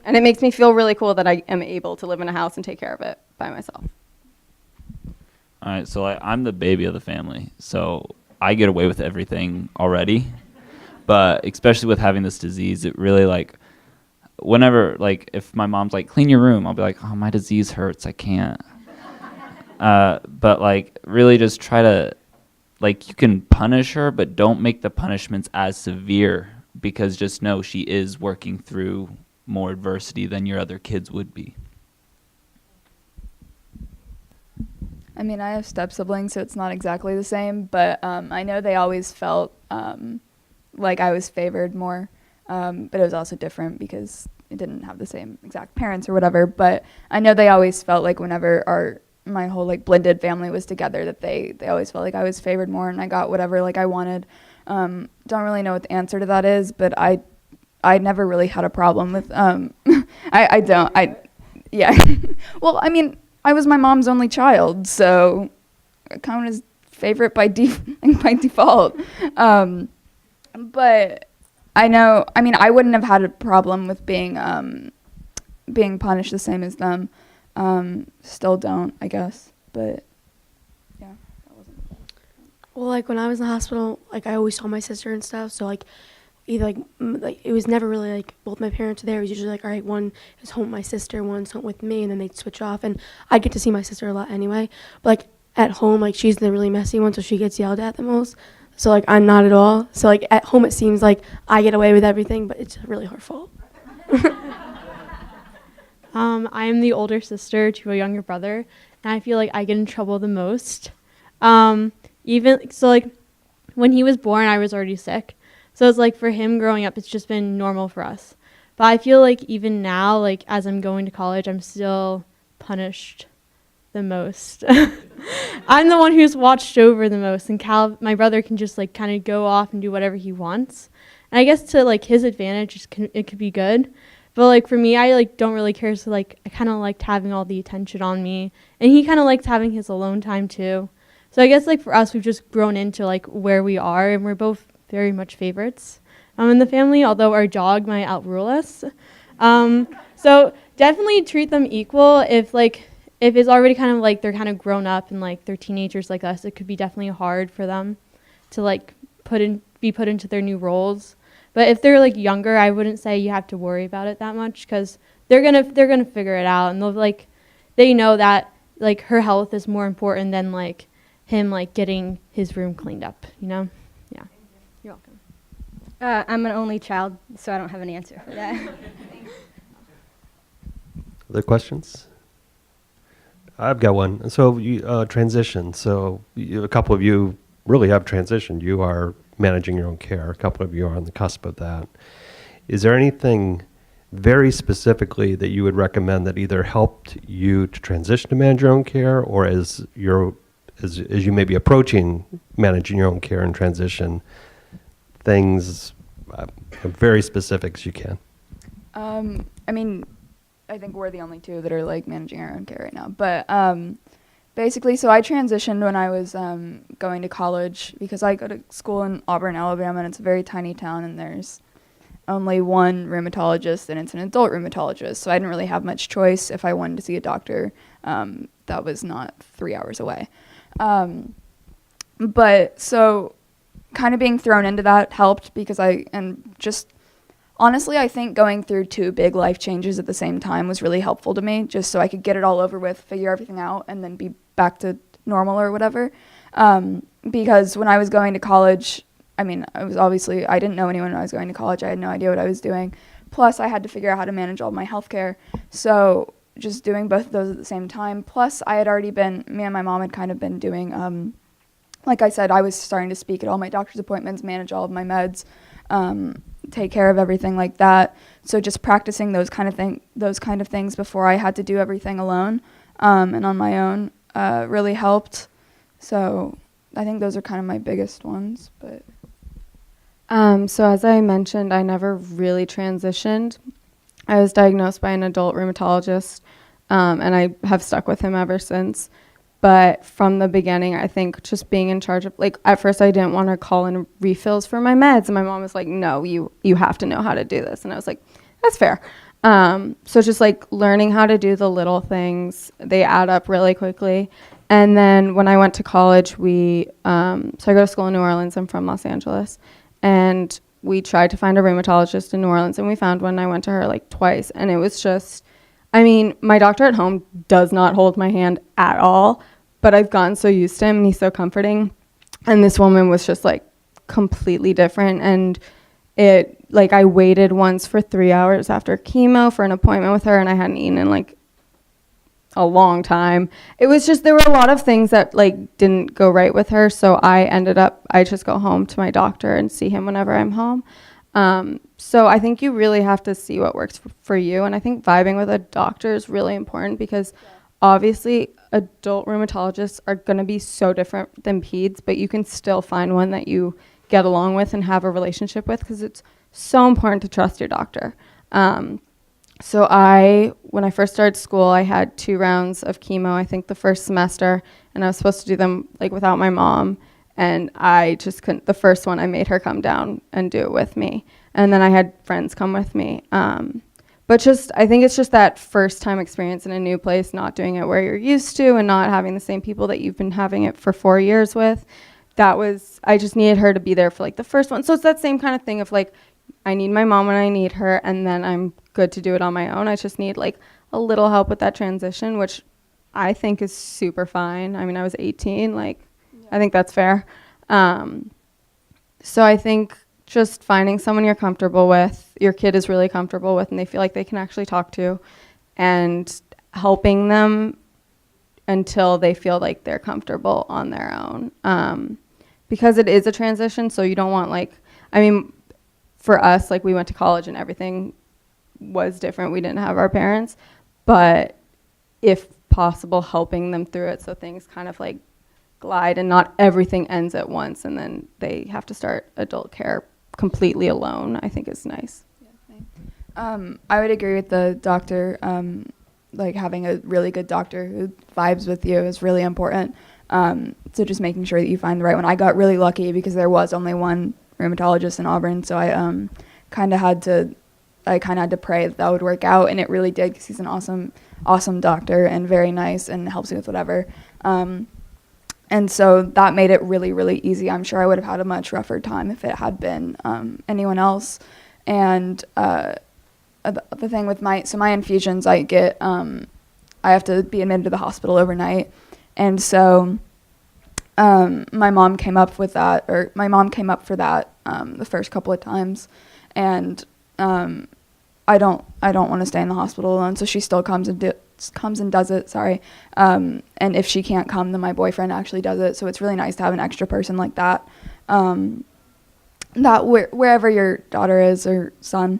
And it makes me feel really cool that I am able to live in a house and take care of it by myself. All right, so I'm the baby of the family, so I get away with everything already. But especially with having this disease, it really like, whenever, like, if my mom's like, clean your room, I'll be like, oh, my disease hurts, I can't. But like, really just try to, like, you can punish her, but don't make the punishments as severe, because just know she is working through more adversity than your other kids would be. I mean, I have step siblings, so it's not exactly the same, but I know they always felt like I was favored more, but it was also different because it didn't have the same exact parents or whatever. But I know they always felt like whenever my whole like blended family was together, that they always felt like I was favored more and I got whatever like I wanted. Don't really know what the answer to that is, but I never really had a problem with yeah. Well, I mean, I was my mom's only child, so I count as favorite by default. But I know, I mean, I wouldn't have had a problem with being punished the same as them. Still don't, I guess. But yeah, that wasn't. Well, like when I was in the hospital, like I always saw my sister and stuff. So like either like it was never really like both my parents were there. It was usually like, all right, one is home with my sister, one's home with me, and then they'd switch off. And I get to see my sister a lot anyway. But like at home, like she's the really messy one, so she gets yelled at the most. So like I'm not at all. So like at home, it seems like I get away with everything, but it's really her fault. I am the older sister to a younger brother, and I feel like I get in trouble the most. Even so, like when he was born, I was already sick. So it's like for him growing up, it's just been normal for us. But I feel like even now, like as I'm going to college, I'm still punished the most. I'm the one who's watched over the most, and my brother can just like kind of go off and do whatever he wants. And I guess to like his advantage, it could be good. But like for me, I like don't really care. So like I kind of liked having all the attention on me, and he kind of liked having his alone time too. So I guess like for us, we've just grown into like where we are, and we're both very much favorites in the family. Although our dog might outrule us, so definitely treat them equal. If it's already kind of like they're kind of grown up and like they're teenagers like us, it could be definitely hard for them to like be put into their new roles. But if they're like younger, I wouldn't say you have to worry about it that much because they're gonna figure it out, and they know that like her health is more important than like him like getting his room cleaned up, you know? Yeah. You're welcome. I'm an only child, so I don't have an answer for that. Other questions? I've got one. So you transition. So a couple of you really have transitioned. You are managing your own care. A couple of you are on the cusp of that. Is there anything very specifically that you would recommend that either helped you to transition to manage your own care, or as you may be approaching managing your own care and transition, things very specific as you can? I mean, I think we're the only two that are like managing our own care right now. But basically, so I transitioned when I was going to college because I go to school in Auburn, Alabama, and it's a very tiny town, and there's only one rheumatologist, and it's an adult rheumatologist. So I didn't really have much choice if I wanted to see a doctor that was not 3 hours away. But so kind of being thrown into that helped because honestly, I think going through two big life changes at the same time was really helpful to me, just so I could get it all over with, figure everything out, and then be back to normal or whatever. Because when I was going to college, I mean, I didn't know anyone when I was going to college. I had no idea what I was doing. Plus, I had to figure out how to manage all my healthcare. So just doing both of those at the same time. Plus, me and my mom had kind of been doing, like I said, I was starting to speak at all my doctor's appointments, manage all of my meds, take care of everything like that. So just practicing those kind of things before I had to do everything alone and on my own really helped. So I think those are kind of my biggest ones. But so as I mentioned, I never really transitioned. I was diagnosed by an adult rheumatologist, and I have stuck with him ever since. But from the beginning, I think just being in charge of, like, at first I didn't want to call in refills for my meds. And my mom was like, no, you have to know how to do this. And I was like, that's fair. So just like learning how to do the little things, they add up really quickly. And then when I went to college, so I go to school in New Orleans. I'm from Los Angeles. And we tried to find a rheumatologist in New Orleans, and we found one. I went to her like twice. And it was just, I mean, my doctor at home does not hold my hand at all, but I've gotten so used to him, and he's so comforting. And this woman was just like completely different, and it I waited once for 3 hours after chemo for an appointment with her, and I hadn't eaten in like a long time. It was just, there were a lot of things that like didn't go right with her. So I just go home to my doctor and see him whenever I'm home. So I think you really have to see what works for you. And I think vibing with a doctor is really important because obviously adult rheumatologists are going to be so different than peds, but you can still find one that you get along with and have a relationship with, because it's so important to trust your doctor. So when I first started school, I had 2 rounds of chemo, I think the first semester, and I was supposed to do them like without my mom. And I just couldn't. The first one, I made her come down and do it with me. And then I had friends come with me. But I think it's just that first time experience in a new place, not doing it where you're used to and not having the same people that you've been having it for 4 years with. I just needed her to be there for like the first one. So it's that same kind of thing of like, I need my mom when I need her, and then I'm good to do it on my own. I just need like a little help with that transition, which I think is super fine. I mean, I was 18, I think that's fair. So I think just finding someone you're comfortable with, your kid is really comfortable with, and they feel like they can actually talk to, and helping them until they feel like they're comfortable on their own. Because it is a transition, so you don't want for us, we went to college and everything was different. We didn't have our parents, but if possible, helping them through it so things kind of glide and not everything ends at once and then they have to start adult care completely alone, I think is nice. I would agree with the doctor. Having a really good doctor who vibes with you is really important. So just making sure that you find the right one. I got really lucky because there was only one rheumatologist in Auburn, so I kind of had to pray that would work out, and it really did, because he's an awesome doctor and very nice and helps me with whatever. And so that made it really, really easy. I'm sure I would have had a much rougher time if it had been anyone else. And the thing with my infusions, I have to be admitted to the hospital overnight. And so my mom came up for that the first couple of times. And I don't want to stay in the hospital alone, so she still comes and does it, and if she can't come, then my boyfriend actually does it. So it's really nice to have an extra person like that, wherever your daughter is or son.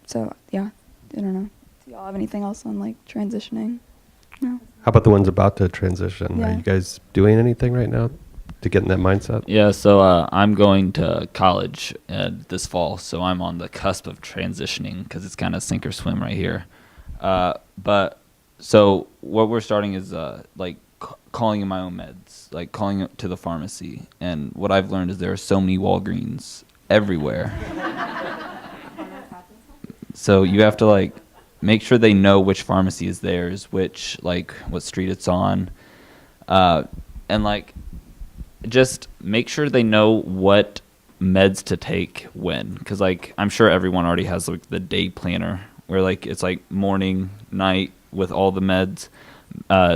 So yeah, I don't know. Do y'all have anything else on transitioning? No. How about the ones about to transition? Yeah. Are you guys doing anything right now to get in that mindset? Yeah, so I'm going to college this fall, so I'm on the cusp of transitioning because it's kind of sink or swim right here. But so what we're starting is calling in my own meds, calling to the pharmacy. And what I've learned is there are so many Walgreens everywhere. So you have to make sure they know which pharmacy is theirs, what street it's on, and just make sure they know what meds to take when, because I'm sure everyone already has the day planner where it's morning, night with all the meds.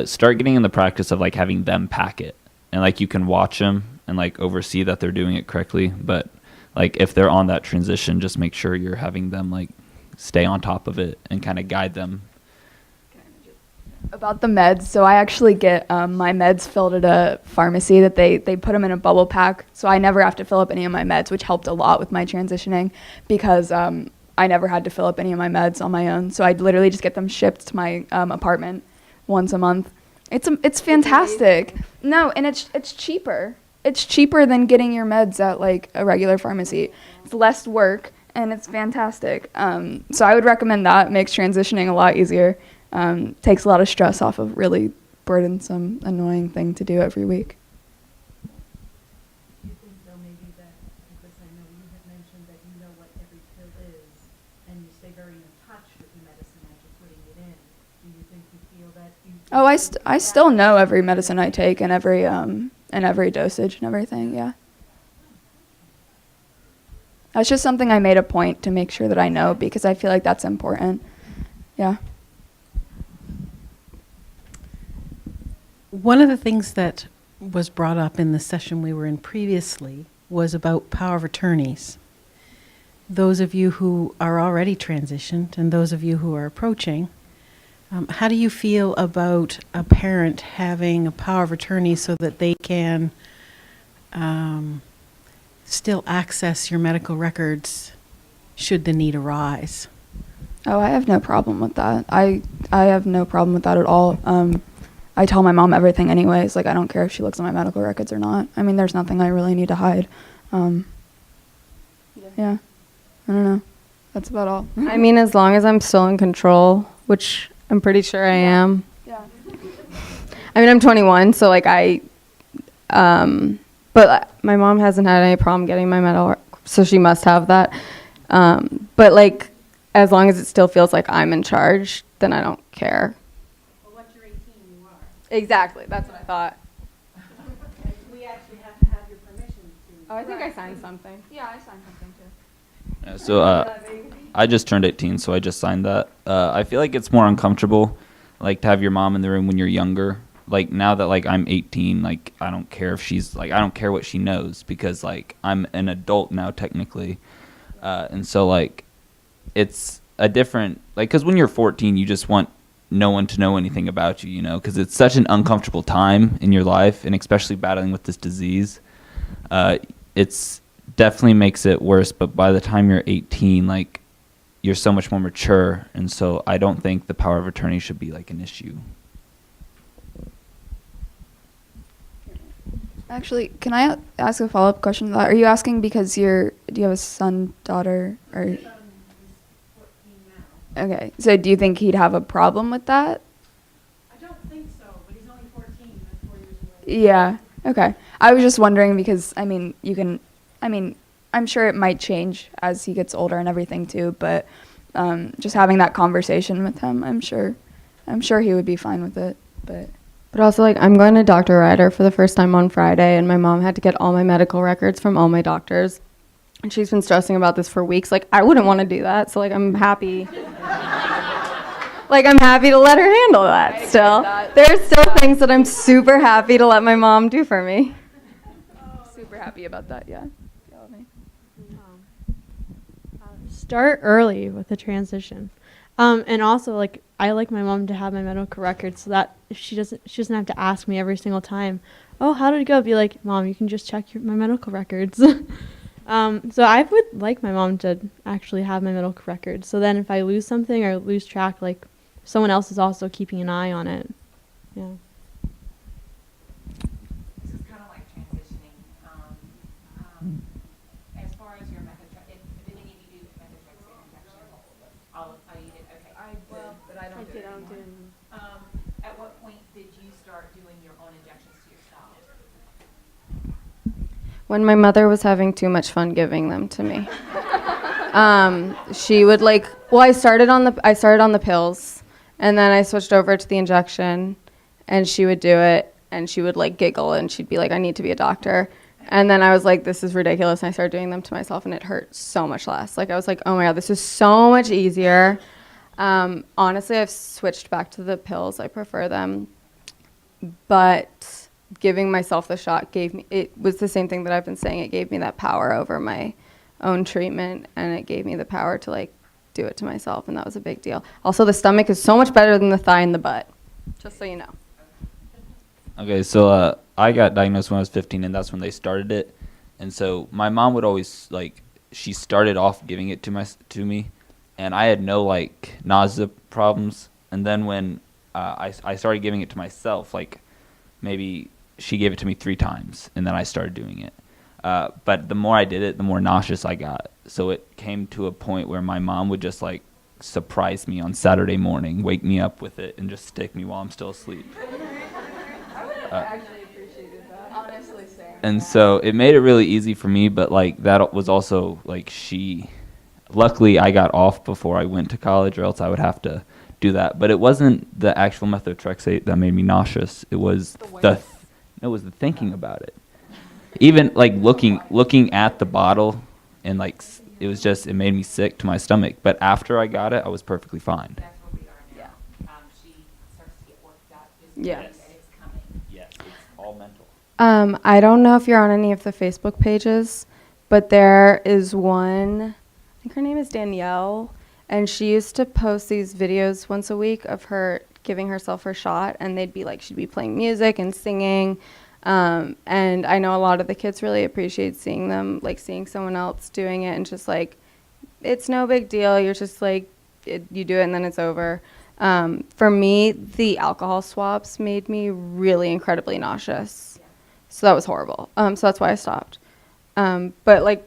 Start getting in the practice of having them pack it, and you can watch them and oversee that they're doing it correctly. But if they're on that transition, just make sure you're having them stay on top of it and kind of guide them. About the meds, so I actually get my meds filled at a pharmacy that they put them in a bubble pack, so I never have to fill up any of my meds, which helped a lot with my transitioning because I never had to fill up any of my meds on my own. So I'd literally just get them shipped to my apartment once a month. It's fantastic. No, and it's cheaper. It's cheaper than getting your meds at a regular pharmacy. It's less work and it's fantastic. So I would recommend that. It makes transitioning a lot easier. Takes a lot of stress off of really burdensome, annoying thing to do every week. Do you think though maybe that, because I know you had mentioned that you know what every pill is, and you stay very in touch with the medicine as you're putting it in, do you think you feel that you... Oh, I still know every medicine I take and every dosage and everything, yeah. That's just something I made a point to make sure that I know because I feel like that's important. Yeah. One of the things that was brought up in the session we were in previously was about power of attorneys. those of you who are already transitioned and those of you who are approaching, how do you feel about a parent having a power of attorney so that they can still access your medical records should the need arise? Oh, I have no problem with that. I have no problem with that at all. I tell my mom everything anyways. Like, I don't care if she looks at my medical records or not. I mean, there's nothing I really need to hide. Yeah. I don't know. That's about all. I mean, as long as I'm still in control, which I'm pretty sure I am. Yeah. I mean, I'm 21, so like but my mom hasn't had any problem getting my medal, so she must have that. But like, as long as it still feels like I'm in charge, then I don't care. Well, once you're 18, you are. Exactly, that's what I thought. We actually have to have your permission to. Oh, I think I signed something. Yeah, I signed something too. Yeah, so I just turned 18, so I just signed that. I feel like it's more uncomfortable, like, to have your mom in the room when you're younger. Like, now that, like, I'm 18, like, I don't care if she's, like, I don't care what she knows because, like, I'm an adult now technically. And so, like, it's a different, like, because when you're 14, you just want no one to know anything about you, you know, because it's such an uncomfortable time in your life, and especially battling with this disease. It's definitely makes it worse, but by the time you're 18, like, you're so much more mature, and so I don't think the power of attorney should be, like, an issue. Actually, can I ask a follow-up question to that? Are you asking because do you have a son, daughter, or? Okay, so do you think he'd have a problem with that? I don't think so, but he's only 14. That's 4 years away. Yeah, okay. I was just wondering because, I'm sure it might change as he gets older and everything too, but just having that conversation with him, I'm sure he would be fine with it, but. But also, like, I'm going to Dr. Ryder for the first time on Friday, and my mom had to get all my medical records from all my doctors. And she's been stressing about this for weeks. Like, I wouldn't want to do that, so, like, I'm happy. Like, I'm happy to let her handle that still. There's still things that I'm super happy to let my mom do for me. Super happy about that, yeah. Start early with the transition. And also, like, I like my mom to have my medical records so that if she doesn't have to ask me every single time, oh, how did it go? Be like, Mom, you can just check my medical records. So I would like my mom to actually have my medical records. So then if I lose something or lose track, like, someone else is also keeping an eye on it. Yeah. This is kind of like transitioning. As far as your methotrexate, did any of you do methotrexate injection? Oh, you did. Okay. But I don't do it anymore. At what point did you start doing your own injections to yourself? When my mother was having too much fun giving them to me. She would, like, well, I started on the pills, and then I switched over to the injection, and she would do it, and she would, like, giggle, and she'd be like, I need to be a doctor. And then I was like, this is ridiculous, and I started doing them to myself, and it hurt so much less. Like, I was like, oh my God, this is so much easier. Honestly, I've switched back to the pills. I prefer them. But giving myself the shot it was the same thing that I've been saying. It gave me that power over my own treatment, and it gave me the power to, like, do it to myself, and that was a big deal. Also, the stomach is so much better than the thigh and the butt, just so you know. Okay, so I got diagnosed when I was 15, and that's when they started it. And so my mom would always, like, she started off giving it to me, and I had no, like, nausea problems. And then when I started giving it to myself, like, maybe she gave it to me 3 times, and then I started doing it. But the more I did it, the more nauseous I got. So it came to a point where my mom would just, like, surprise me on Saturday morning, wake me up with it, and just stick me while I'm still asleep. I actually appreciated that. Honestly, same. And so it made it really easy for me, but, like, that was also, like, luckily I got off before I went to college, or else I would have to do that. But it wasn't the actual methotrexate that made me nauseous. It was the thinking about it. Even, like, looking at the bottle, and, like, it made me sick to my stomach. But after I got it, I was perfectly fine. That's where we are now. Yeah. She starts to get worked out. Yes. And it's coming. Yes, it's all mental. I don't know if you're on any of the Facebook pages, but there is one, I think her name is Danielle, and she used to post these videos once a week of her giving herself her shot, and they'd be like, she'd be playing music and singing. And I know a lot of the kids really appreciate seeing them, like seeing someone else doing it, and just like, it's no big deal. You're just like, you do it and then it's over. For me, the alcohol swabs made me really incredibly nauseous. So that was horrible. So that's why I stopped. But like,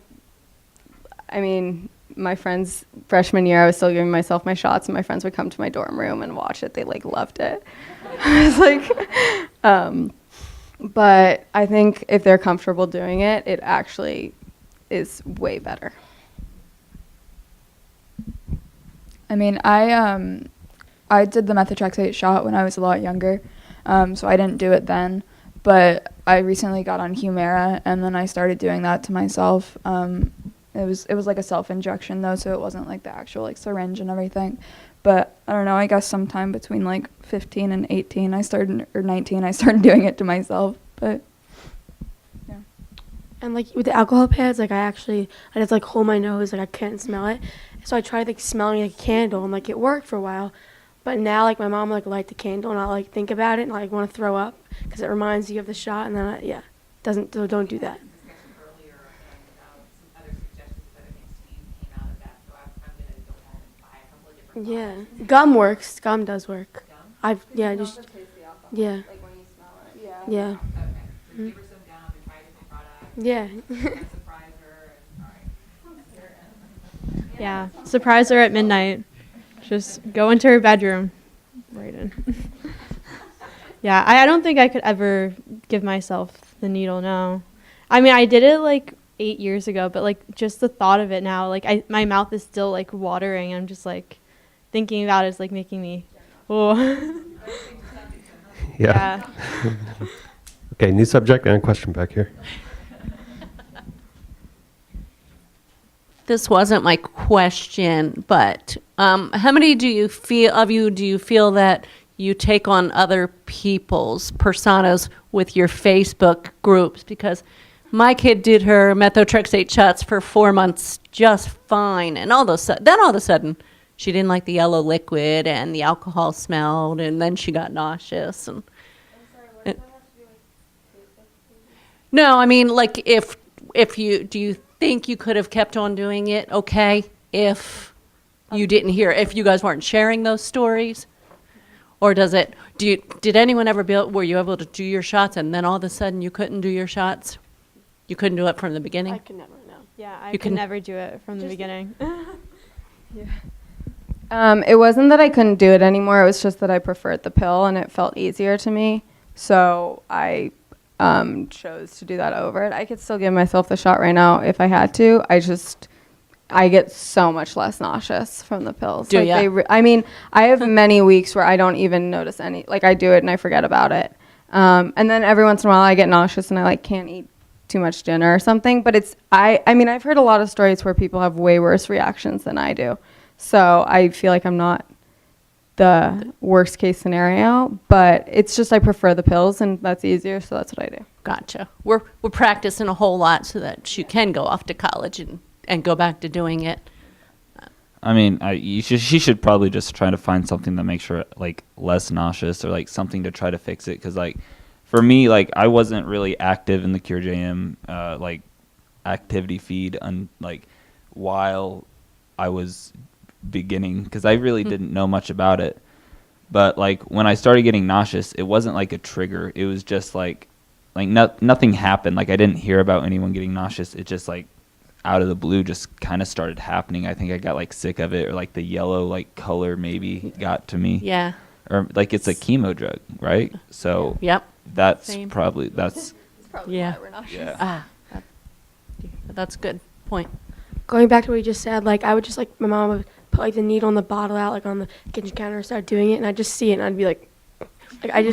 I mean, my friends, freshman year, I was still giving myself my shots, and my friends would come to my dorm room and watch it. They like loved it. I was like, but I think if they're comfortable doing it, it actually is way better. I mean, I did the methotrexate shot when I was a lot younger, so I didn't do it then. But I recently got on Humira, and then I started doing that to myself. It was like a self-injection though, so it wasn't like the actual like syringe and everything. But I don't know, I guess sometime between like 15 and 18 or 19 I started doing it to myself. But yeah. And like with the alcohol pads, like I just like hold my nose, like I can't smell it. So I tried like smelling like a candle, and like it worked for a while. But now like my mom like light the candle, and I like think about it and I like want to throw up because it reminds you of the shot, and then don't do that. Yeah, gum works. Gum does work. Yeah. Like when you smell it. Yeah. Give her some gum and try different products. Yeah. Surprise her. Yeah, surprise her at midnight. Just go into her bedroom. Right in. Yeah, I don't think I could ever give myself the needle, no. I mean, I did it like 8 years ago, but like just the thought of it now, like my mouth is still like watering. I'm just like thinking about it is like making me, oh. Yeah. Okay, new subject and a question back here. This wasn't my question, but how many do you feel that you take on other people's personas with your Facebook groups? Because my kid did her methotrexate shots for 4 months just fine, and all of a sudden she didn't like the yellow liquid and the alcohol smelled, and then she got nauseous. And no, I mean, like if do you think you could have kept on doing it okay if you didn't hear, if you guys weren't sharing those stories? Or did anyone ever were you able to do your shots and then all of a sudden you couldn't do your shots? You couldn't do it from the beginning? I could never know. Yeah, I could never do it from the beginning. It wasn't that I couldn't do it anymore. It was just that I preferred the pill, and it felt easier to me. So I chose to do that over it. I could still give myself the shot right now if I had to. I get so much less nauseous from the pills. Do like ya? I mean, I have many weeks where I don't even notice any. Like I do it and I forget about it. And then every once in a while I get nauseous and I like can't eat too much dinner or something. But I mean, I've heard a lot of stories where people have way worse reactions than I do. So I feel like I'm not the worst case scenario, but it's just I prefer the pills and that's easier, so that's what I do. Gotcha. We're practicing a whole lot so that she can go off to college and go back to doing it. I mean, she should probably just try to find something that makes her like less nauseous, or like something to try to fix it. Because like for me, like I wasn't really active in the Cure JM like activity feed like while I was beginning, because I really didn't know much about it. But like when I started getting nauseous, it wasn't like a trigger. It was just like nothing happened. Like I didn't hear about anyone getting nauseous. It just like out of the blue just kind of started happening. I think I got like sick of it, or like the yellow like color maybe got to me. Yeah. Or like it's a chemo drug, right? So yep. That's Same. probably That's probably yeah. why we're nauseous. yeah. That's a good point. Going back to what you just said, like I would just like my mom would put like the needle in the bottle out like on the kitchen counter and start doing it, and I'd just see it and I'd be like I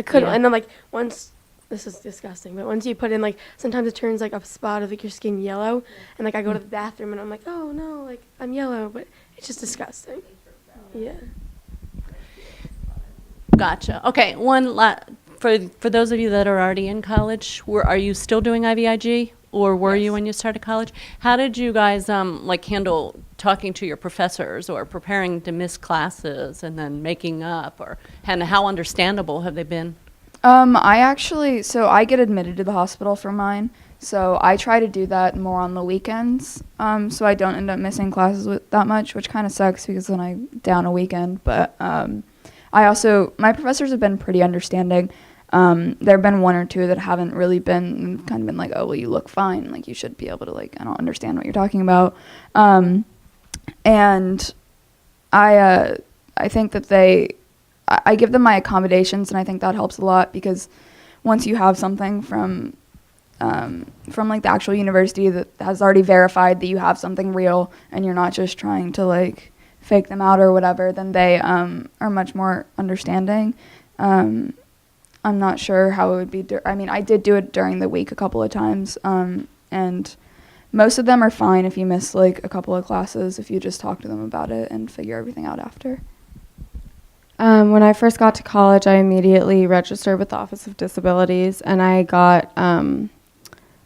couldn't. Yeah. And then like once, this is disgusting, but once you put in like sometimes it turns like a spot of like your skin yellow, and like I go to the bathroom and I'm like, oh no, like I'm yellow, but it's just disgusting. Yeah. Gotcha. Okay, for those of you that are already in college, are you still doing IVIG, or were you when you started college? How did you guys like handle talking to your professors or preparing to miss classes and then making up, and how understandable have they been? So I get admitted to the hospital for mine. So I try to do that more on the weekends, so I don't end up missing classes that much, which kind of sucks because then I'm down a weekend. But my professors have been pretty understanding. There have been one or two that haven't really been, kind of been like, oh, well, you look fine. Like, you should be able to, like, I don't understand what you're talking about. And I think that I give them my accommodations, and I think that helps a lot because once you have something from like the actual university that has already verified that you have something real and you're not just trying to like fake them out or whatever, then they are much more understanding. I'm not sure how it would be. I did do it during the week a couple of times, and most of them are fine if you miss like a couple of classes, if you just talk to them about it and figure everything out after. When I first got to college, I immediately registered with the Office of Disabilities, and I got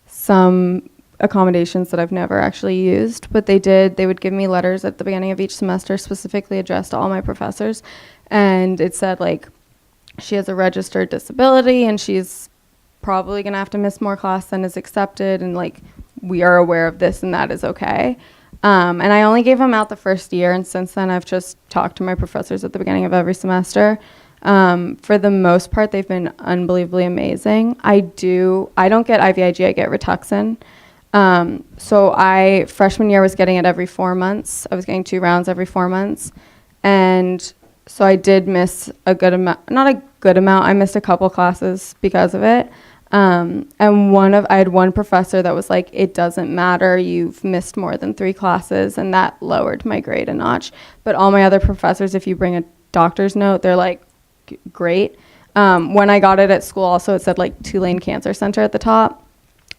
some accommodations that I've never actually used, but they would give me letters at the beginning of each semester specifically addressed to all my professors, and it said like, she has a registered disability and she's probably gonna have to miss more class than is accepted, and like, we are aware of this and that is okay. And I only gave them out the first year, and since then I've just talked to my professors at the beginning of every semester. For the most part, they've been unbelievably amazing. I don't get IVIG, I get Rituxan. So freshman year was getting it every 4 months. I was getting 2 rounds every 4 months. And so I did miss a good amount, not a good amount, I missed a couple classes because of it. And I had one professor that was like, it doesn't matter, you've missed more than 3 classes, and that lowered my grade a notch. But all my other professors, if you bring a doctor's note, they're like, great. When I got it at school also, it said like Tulane Cancer Center at the top,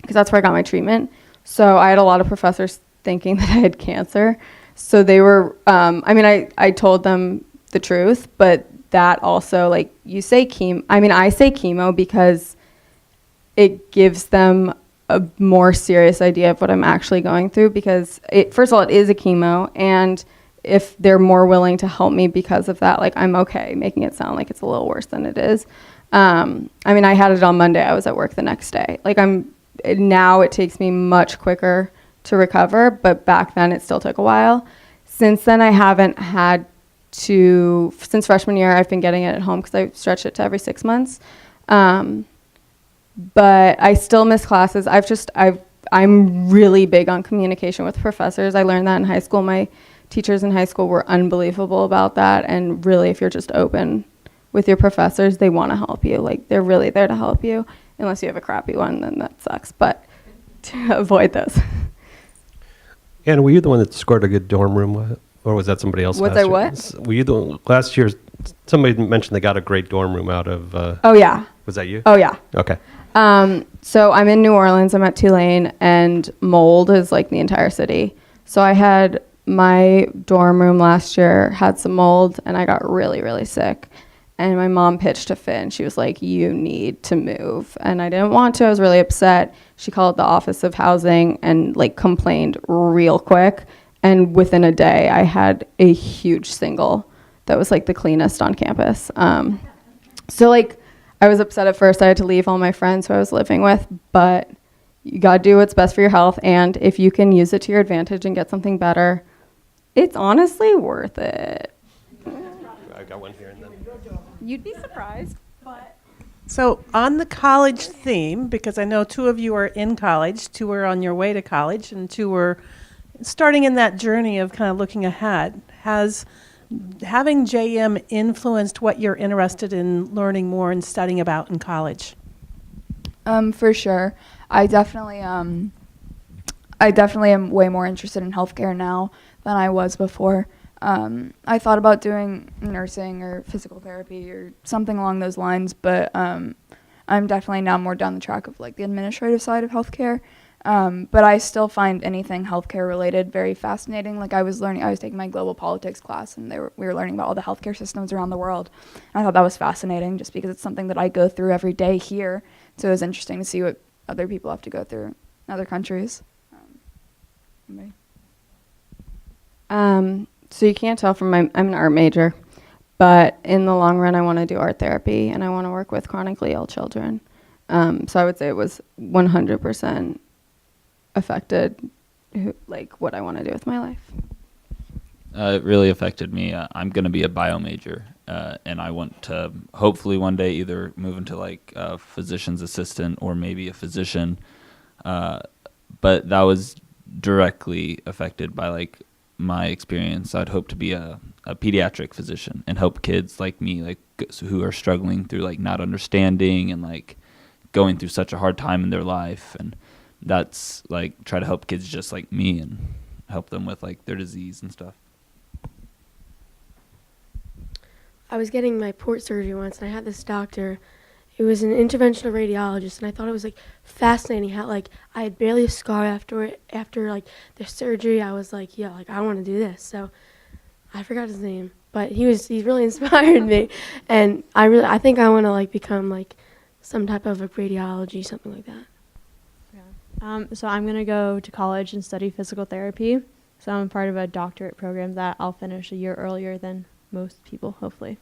because that's where I got my treatment. So I had a lot of professors thinking that I had cancer. So they were, I told them the truth, but that also, like, I say chemo because it gives them a more serious idea of what I'm actually going through, because first of all, it is a chemo, and if they're more willing to help me because of that, like, I'm okay making it sound like it's a little worse than it is. I had it on Monday, I was at work the next day. Like, now it takes me much quicker to recover, but back then it still took a while. Since then, I haven't had since freshman year, I've been getting it at home because I stretched it to every 6 months. But I still miss classes. I'm really big on communication with professors. I learned that in high school. My teachers in high school were unbelievable about that. And really, if you're just open with your professors, they want to help you. Like, they're really there to help you. Unless you have a crappy one, then that sucks. But to avoid those. Anna, were you the one that scored a good dorm room? Or was that somebody else? Was last I year? what? Were you last year? Somebody mentioned they got a great dorm room out of. Oh, yeah. Was that you? Oh, yeah. Okay. So I'm in New Orleans. I'm at Tulane, and mold is like the entire city. So I had my dorm room last year had some mold, and I got really, really sick. And my mom pitched a fit, and she was like, you need to move. And I didn't want to. I was really upset. She called the Office of Housing and like complained real quick. And within a day, I had a huge single that was like the cleanest on campus. So like, I was upset at first. I had to leave all my friends who I was living with, but you gotta do what's best for your health. And if you can use it to your advantage and get something better, it's honestly worth it. I got one here and then. You'd be surprised. So on the college theme, because I know 2 of you are in college, 2 are on your way to college, and 2 are starting in that journey of kind of looking ahead, has having JM influenced what you're interested in learning more and studying about in college? For sure. I definitely am way more interested in healthcare now than I was before. I thought about doing nursing or physical therapy or something along those lines, but I'm definitely now more down the track of like the administrative side of healthcare. But I still find anything healthcare related very fascinating. Like I was taking my global politics class, and we were learning about all the healthcare systems around the world. And I thought that was fascinating just because it's something that I go through every day here. So it was interesting to see what other people have to go through in other countries. So you can't tell from I'm an art major, but in the long run, I want to do art therapy and I want to work with chronically ill children. So I would say it was 100% affected, like what I want to do with my life. It really affected me. I'm going to be a bio major, and I want to hopefully one day either move into like a physician's assistant or maybe a physician. But that was directly affected by like my experience. I'd hope to be a pediatric physician and help kids like me, like who are struggling through like not understanding and like going through such a hard time in their life. And that's like try to help kids just like me and help them with like their disease and stuff. I was getting my port surgery once, and I had this doctor. It was an interventional radiologist, and I thought it was like fascinating how like I had barely a scar after like the surgery. I was like, yeah, like I want to do this. So I forgot his name, but he really inspired me, and I think I want to like become like some type of a radiology, something like that. So I'm going to go to college and study physical therapy. So I'm part of a doctorate program that I'll finish a year earlier than most people, hopefully.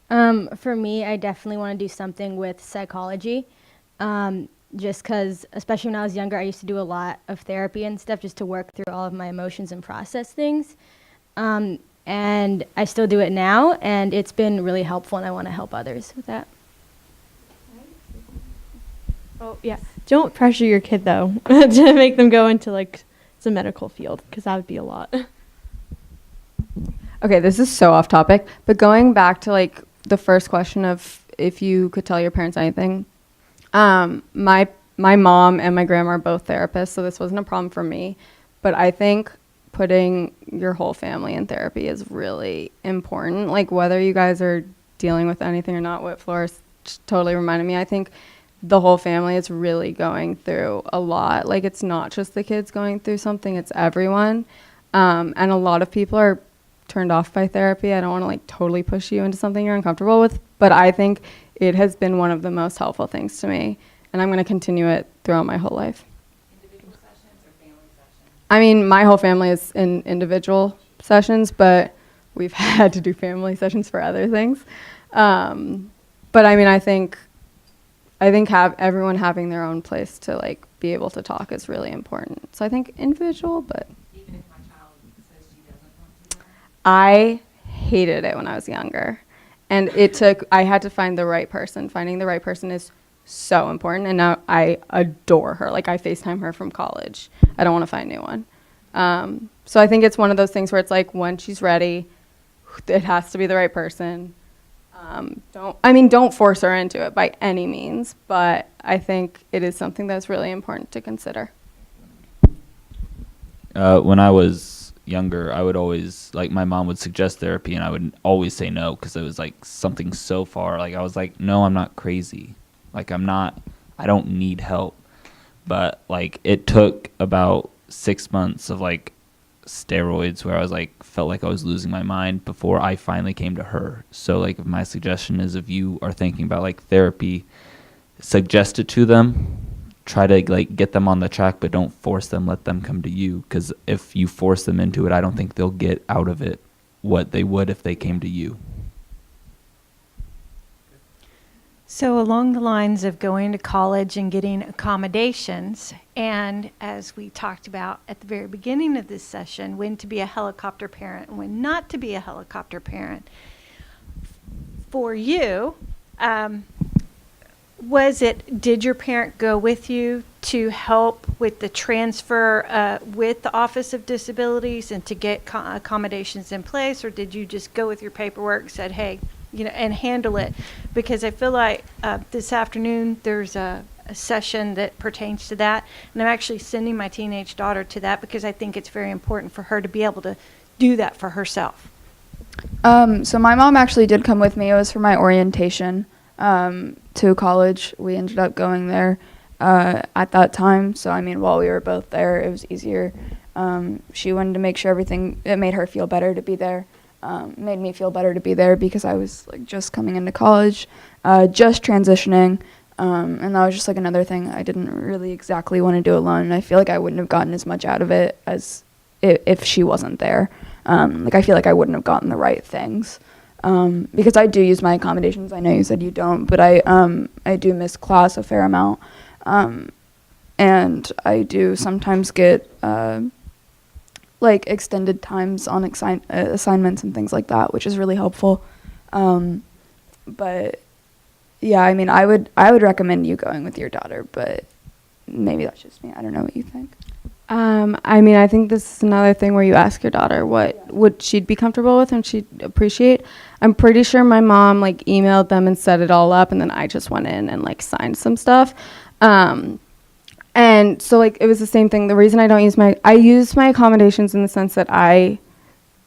For me, I definitely want to do something with psychology. Just because, especially when I was younger, I used to do a lot of therapy and stuff just to work through all of my emotions and process things. And I still do it now, and it's been really helpful, and I want to help others with that. Oh, yeah. Don't pressure your kid, though, to make them go into, like, the medical field, because that would be a lot. Okay, this is so off topic, but going back to, like, the first question of if you could tell your parents anything, my mom and my grandma are both therapists, so this wasn't a problem for me, but I think putting your whole family in therapy is really important. Like, whether you guys are dealing with anything or not, what Flores totally reminded me, I think the whole family is really going through a lot. Like, it's not just the kids going through something, it's everyone. And a lot of people are turned off by therapy. I don't want to like totally push you into something you're uncomfortable with, but I think it has been one of the most helpful things to me, and I'm going to continue it throughout my whole life. Individual sessions or family sessions? I mean, my whole family is in individual sessions, but we've had to do family sessions for other things. But I mean, I think everyone having their own place to like be able to talk is really important. So I think individual, but Even if my child says she doesn't want to go? I hated it when I was younger. And I had to find the right person. Finding the right person is so important. And now I adore her. Like, I FaceTime her from college. I don't want to find a new one. So I think it's one of those things where it's like, when she's ready, it has to be the right person. Don't force her into it by any means, but I think it is something that's really important to consider. When I was younger, I would always, like, my mom would suggest therapy, and I would always say no because it was, like, something so far. Like, I was like, no, I'm not crazy. Like, I don't need help. But, like, it took about 6 months of, like, steroids where I was, like, felt like I was losing my mind before I finally came to her. So, like, my suggestion is if you are thinking about, like, therapy, suggest it to them. Try to like get them on the track, but don't force them. Let them come to you, because if you force them into it, I don't think they'll get out of it what they would if they came to you. So along the lines of going to college and getting accommodations, and as we talked about at the very beginning of this session, when to be a helicopter parent and when not to be a helicopter parent, for you, did your parent go with you to help with the transfer with the Office of Disabilities and to get accommodations in place, or did you just go with your paperwork, said, hey, and handle it? Because I feel like this afternoon there's a session that pertains to that, and I'm actually sending my teenage daughter to that because I think it's very important for her to be able to do that for herself. So my mom actually did come with me. It was for my orientation to college. We ended up going there at that time. So, I mean, while we were both there, it was easier. She wanted to make sure it made her feel better to be there. Made me feel better to be there because I was like just coming into college, just transitioning. And that was just like another thing I didn't really exactly want to do alone. And I feel like I wouldn't have gotten as much out of it as if she wasn't there. Like I feel like I wouldn't have gotten the right things. Because I do use my accommodations. I know you said you don't, but I do miss class a fair amount. And I do sometimes get like extended times on assignments and things like that, which is really helpful. But yeah, I mean, I would recommend you going with your daughter, but maybe that's just me. I don't know what you think. I mean, I think this is another thing where you ask your daughter what would she'd be comfortable with and she'd appreciate. I'm pretty sure my mom like emailed them and set it all up, and then I just went in and like signed some stuff. And so like it was the same thing. The reason I don't use I use my accommodations in the sense that I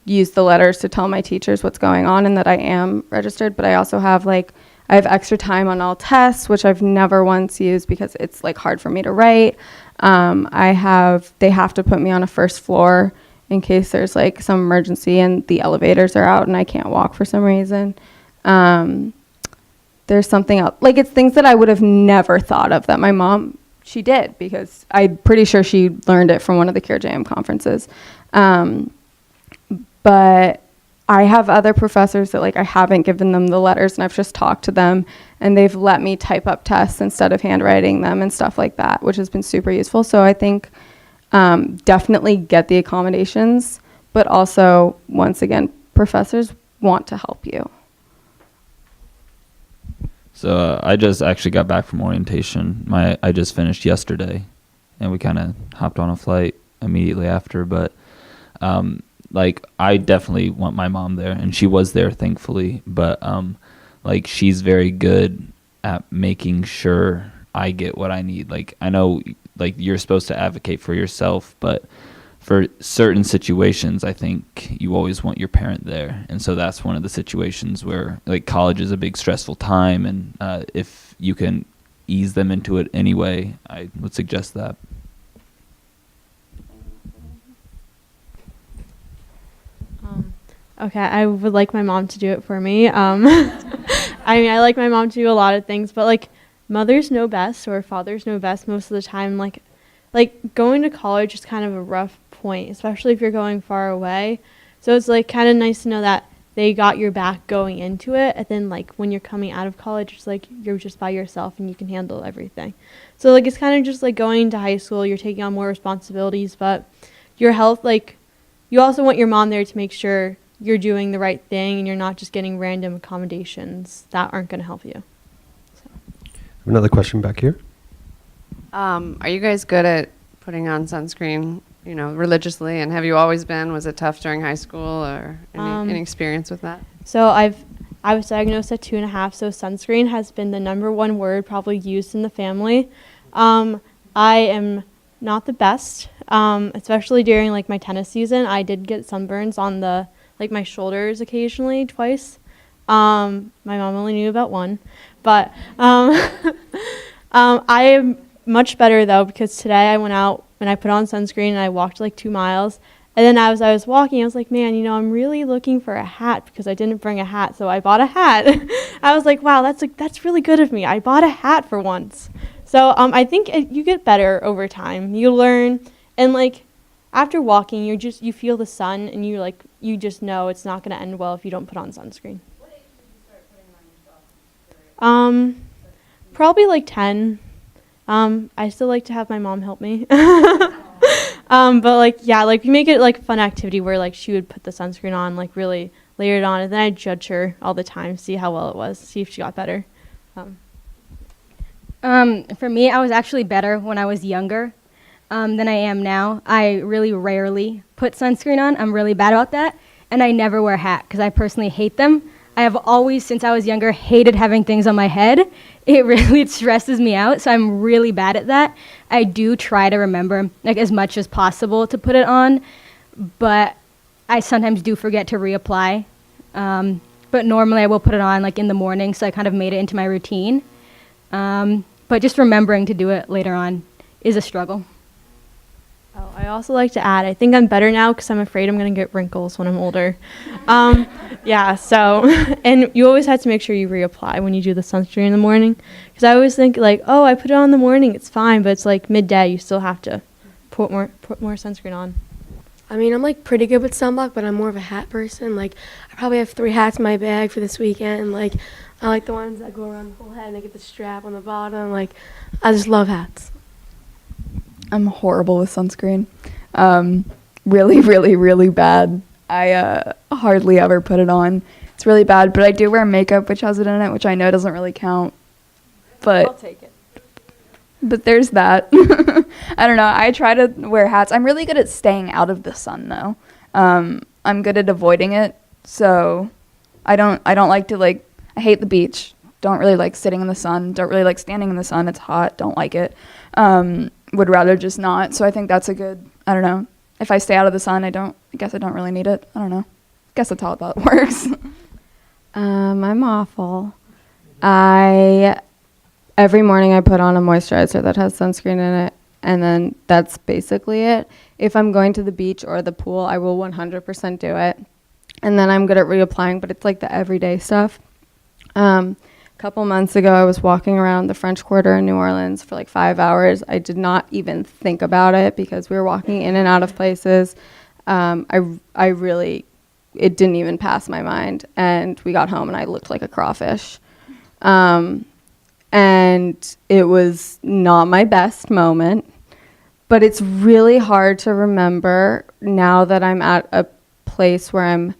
use the letters to tell my teachers what's going on and that I am registered, but I also have I have extra time on all tests, which I've never once used because it's like hard for me to write. They have to put me on a first floor in case there's like some emergency and the elevators are out and I can't walk for some reason. There's something else. Like it's things that I would have never thought of that my mom, she did, because I'm pretty sure she learned it from one of the Cure JM conferences. But I have other professors that like I haven't given them the letters and I've just talked to them and they've let me type up tests instead of handwriting them and stuff like that, which has been super useful. So I think definitely get the accommodations, but also once again, professors want to help you. So I just actually got back from orientation. I just finished yesterday, and we kind of hopped on a flight immediately after. But like I definitely want my mom there, and she was there, thankfully. But like she's very good at making sure I get what I need. Like I know, like you're supposed to advocate for yourself, but for certain situations, I think you always want your parent there. And so that's one of the situations where like college is a big stressful time. And if you can ease them into it anyway, I would suggest that. Okay, I would like my mom to do it for me. I mean, I like my mom to do a lot of things, but like mothers know best or fathers know best most of the time. Like going to college is kind of a rough point, especially if you're going far away. So it's like kind of nice to know that they got your back going into it, and then like when you're coming out of college, it's like you're just by yourself and you can handle everything. So like it's kind of just like going to high school, you're taking on more responsibilities, but your health, like you also want your mom there to make sure you're doing the right thing and you're not just getting random accommodations that aren't going to help you. So. Another question back here. Are you guys good at putting on sunscreen, religiously? And have you always been? Was it tough during high school, or any experience with that? So I was diagnosed at 2.5, so sunscreen has been the number one word probably used in the family. I am not the best, especially during like my tennis season. I did get sunburns on my shoulders occasionally, twice. My mom only knew about one, but I am much better though, because today I went out and I put on sunscreen and I walked like 2 miles. And then as I was walking, I was like, man, I'm really looking for a hat because I didn't bring a hat. So I bought a hat. I was like, wow, that's really good of me. I bought a hat for once. So I think you get better over time. You learn, and like after walking, you feel the sun, and you just know it's not going to end well if you don't put on sunscreen. What age did you start putting on yourself? Probably like 10. I still like to have my mom help me. But we make it like a fun activity where like she would put the sunscreen on, like really layer it on, and then I'd judge her all the time, see how well it was, see if she got better. For me, I was actually better when I was younger than I am now. I really rarely put sunscreen on. I'm really bad about that. And I never wear a hat because I personally hate them. I have always, since I was younger, hated having things on my head. It stresses me out, so I'm really bad at that. I do try to remember, like, as much as possible to put it on, but I sometimes do forget to reapply. But normally I will put it on, like, in the morning, so I kind of made it into my routine. But just remembering to do it later on is a struggle. Oh, I also like to add, I think I'm better now because I'm afraid I'm going to get wrinkles when I'm older. And you always have to make sure you reapply when you do the sunscreen in the morning. Because I always think like, oh, I put it on in the morning, it's fine. But it's like midday, you still have to put more sunscreen on. I mean, I'm like pretty good with sunblock, but I'm more of a hat person. Like, I probably have 3 hats in my bag for this weekend. Like, I like the ones that go around the whole head and they get the strap on the bottom. Like, I just love hats. I'm horrible with sunscreen. Really, really, really bad. I hardly ever put it on. It's really bad, but I do wear makeup which has it in it, which I know doesn't really count. But I'll take it. But there's that. I don't know. I try to wear hats. I'm really good at staying out of the sun though. I'm good at avoiding it. So I don't like to like, I hate the beach. Don't really like sitting in the sun. Don't really like standing in the sun. It's hot. Don't like it. Would rather just not. So I think that's a good, I don't know. If I stay out of the sun, I guess I don't really need it. I don't know. Guess that's how that works. I'm awful. Every morning I put on a moisturizer that has sunscreen in it, and then that's basically it. If I'm going to the beach or the pool, I will 100% do it. And then I'm good at reapplying, but it's like the everyday stuff. A couple months ago, I was walking around the French Quarter in New Orleans for like 5 hours. I did not even think about it because we were walking in and out of places. I really, it didn't even pass my mind. And we got home and I looked like a crawfish. And it was not my best moment, but it's really hard to remember now that I'm at a place where I'm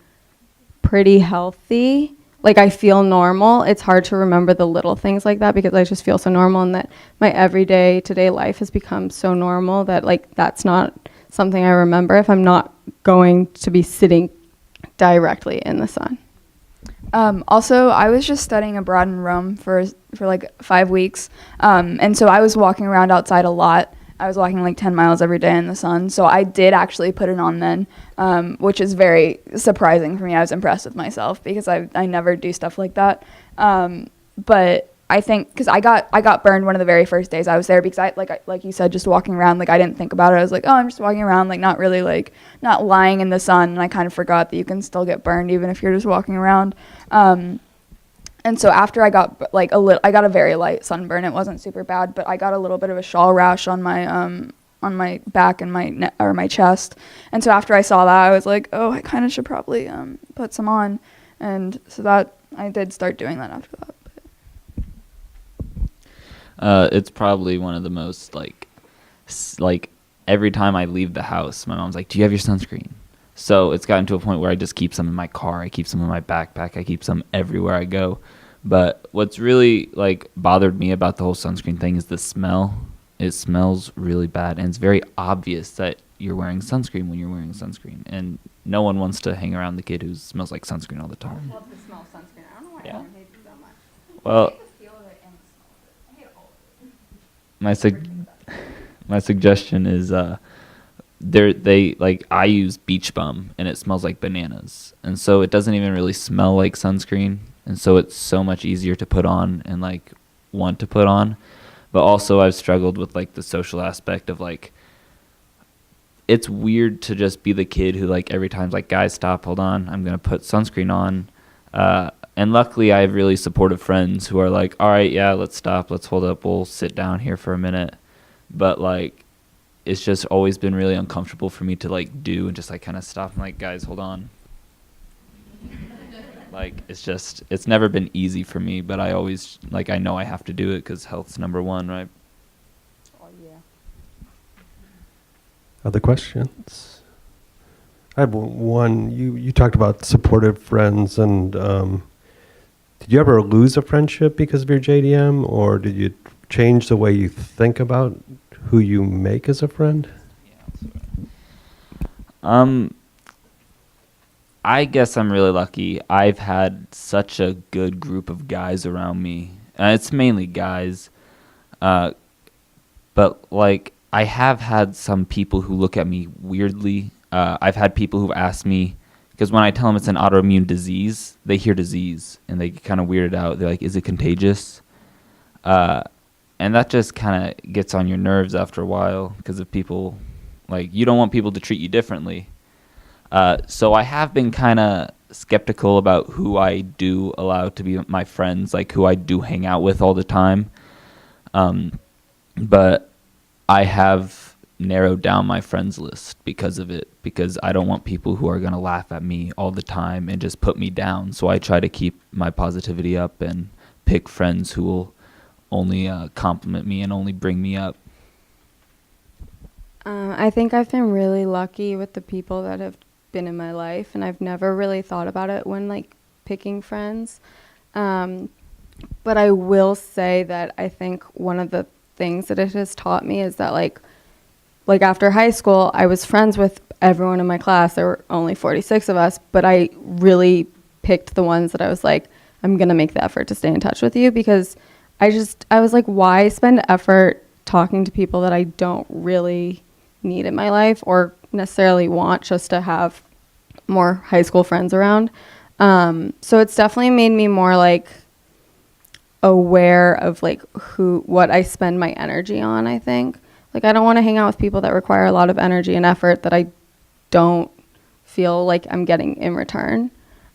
pretty healthy. Like, I feel normal. It's hard to remember the little things like that because I just feel so normal, and that my everyday today life has become so normal that like that's not something I remember if I'm not going to be sitting directly in the sun. Also, I was just studying abroad in Rome for like 5 weeks, and so I was walking around outside a lot. I was walking like 10 miles every day in the sun, so I did actually put it on then, which is very surprising for me. I was impressed with myself because I never do stuff like that. But I think because I got burned one of the very first days I was there because like you said, just walking around, like I didn't think about it. I was like, oh, I'm just walking around, like not really like not lying in the sun, and I kind of forgot that you can still get burned even if you're just walking around. And so after I got like I got a very light sunburn. It wasn't super bad, but I got a little bit of a shawl rash on my back and my chest. And so after I saw that, I was like, oh, I kind of should probably put some on. And so that I did start doing that after that. It's probably one of the most like every time I leave the house, my mom's like, "Do you have your sunscreen?" So it's gotten to a point where I just keep some in my car, I keep some in my backpack, I keep some everywhere I go. But what's really like bothered me about the whole sunscreen thing is the smell. It smells really bad, and it's very obvious that you're wearing sunscreen when you're wearing sunscreen, and no one wants to hang around the kid who smells like sunscreen all the time. I love the smell of sunscreen. I don't know why everyone hates it so much. Well, my suggestion is I use Beach Bum, and it smells like bananas, and so it doesn't even really smell like sunscreen, and so it's so much easier to put on and like want to put on. But also I've struggled with like the social aspect of like, it's weird to just be the kid who like every time like, guys, stop, hold on, I'm gonna put sunscreen on. And luckily I have really supportive friends who are like, all right, yeah, let's stop, let's hold up, we'll sit down here for a minute. But like, it's just always been really uncomfortable for me to like do and just like kind of stop and like, guys, hold on. Like, it's never been easy for me, but I always, like, I know I have to do it because health's number one, right? Oh, yeah. Other questions? I have one. You talked about supportive friends, and did you ever lose a friendship because of your JDM, or did you change the way you think about who you make as a friend? I guess I'm really lucky. I've had such a good group of guys around me. It's mainly guys. But, like, I have had some people who look at me weirdly. I've had people who've asked me, because when I tell them it's an autoimmune disease, they hear disease, and they get kind of weirded out. They're like, is it contagious? And that just kind of gets on your nerves after a while, because if people, like, you don't want people to treat you differently. So I have been kind of skeptical about who I do allow to be my friends, like who I do hang out with all the time. But I have narrowed down my friends list because of it, because I don't want people who are going to laugh at me all the time and just put me down. So I try to keep my positivity up and pick friends who will only compliment me and only bring me up. I think I've been really lucky with the people that have been in my life, and I've never really thought about it when like picking friends. But I will say that I think one of the things that it has taught me is that like after high school, I was friends with everyone in my class. There were only 46 of us, but I really picked the ones that I was like, I'm going to make the effort to stay in touch with you, because I was like, why spend effort talking to people that I don't really need in my life or necessarily want just to have more high school friends around? So it's definitely made me more like aware of like what I spend my energy on, I think. Like, I don't want to hang out with people that require a lot of energy and effort that I don't feel like I'm getting in return.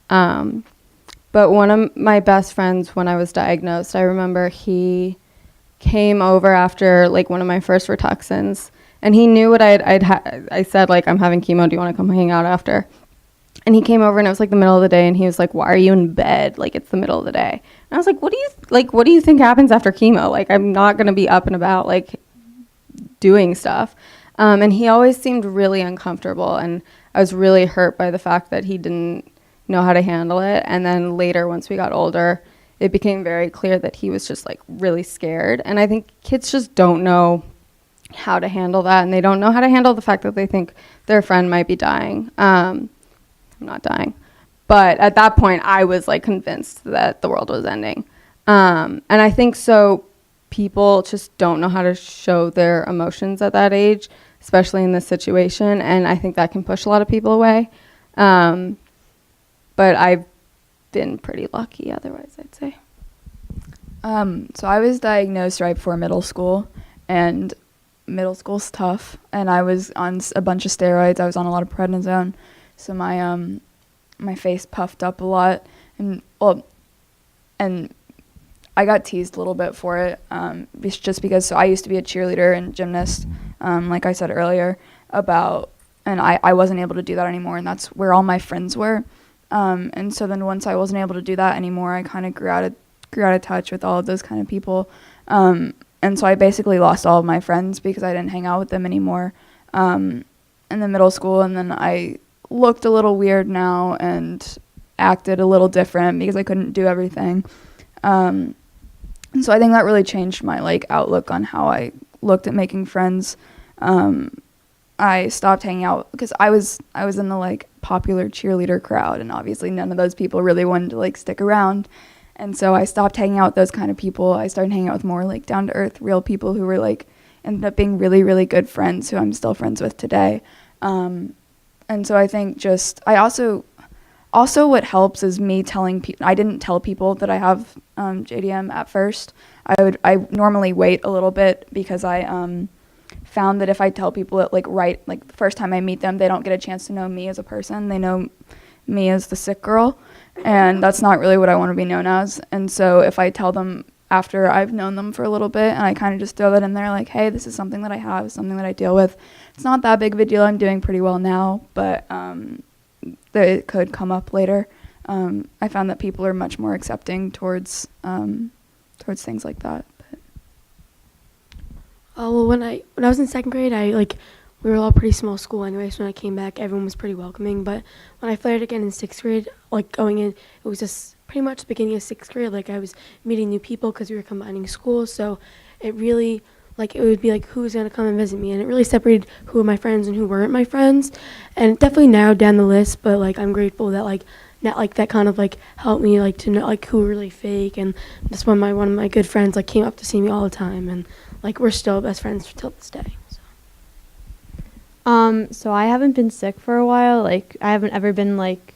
But one of my best friends, when I was diagnosed, I remember he came over after like one of my first Rituxans, and he knew what I said, like, I'm having chemo, do you want to come hang out after? And he came over, and it was like the middle of the day, and he was like, why are you in bed? Like, it's the middle of the day. And I was like, what do you think happens after chemo? Like, I'm not going to be up and about, like, doing stuff. And he always seemed really uncomfortable, and I was really hurt by the fact that he didn't know how to handle it. And then later, once we got older, it became very clear that he was just like really scared. And I think kids just don't know how to handle that, and they don't know how to handle the fact that they think their friend might be dying. I'm not dying, but at that point I was like convinced that the world was ending. And I think so people just don't know how to show their emotions at that age, especially in this situation, and I think that can push a lot of people away. But I've been pretty lucky otherwise, I'd say. So I was diagnosed right before middle school, and middle school's tough, and I was on a bunch of steroids. I was on a lot of prednisone, so my face puffed up a lot, and I got teased a little bit for it, just because. So I used to be a cheerleader and gymnast, like I said earlier, and I wasn't able to do that anymore, and that's where all my friends were. And so then once I wasn't able to do that anymore, I kind of grew out of touch with all of those kind of people. And so I basically lost all of my friends because I didn't hang out with them anymore in the middle school. And then I looked a little weird now and acted a little different because I couldn't do everything. And so I think that really changed my like outlook on how I looked at making friends. I stopped hanging out because I was in the like popular cheerleader crowd, and obviously none of those people really wanted to like stick around. And so I stopped hanging out with those kind of people. I started hanging out with more like down to earth, real people who were like ended up being really, really good friends who I'm still friends with today. And so I think I also what helps is me telling people. I didn't tell people that I have JDM at first. I normally wait a little bit because I found that if I tell people it like the first time I meet them, they don't get a chance to know me as a person. They know me as the sick girl, and that's not really what I want to be known as. And so if I tell them after I've known them for a little bit, and I kind of just throw that in there like, hey, this is something that I have, something that I deal with. It's not that big of a deal. I'm doing pretty well now, but it could come up later. I found that people are much more accepting towards things like that. Well, when I was in second grade, we were all a pretty small school anyway, so when I came back, everyone was pretty welcoming. But when I flared again in sixth grade, like going in, it was just pretty much the beginning of sixth grade. Like I was meeting new people because we were combining schools, so it really, like it would be like who's gonna come and visit me, and it really separated who were my friends and who weren't my friends, and it definitely narrowed down the list. But like I'm grateful that that kind of like helped me like to know like who were really fake, and just one of my good friends like came up to see me all the time, and like we're still best friends till this day. So I haven't been sick for a while. Like I haven't ever been like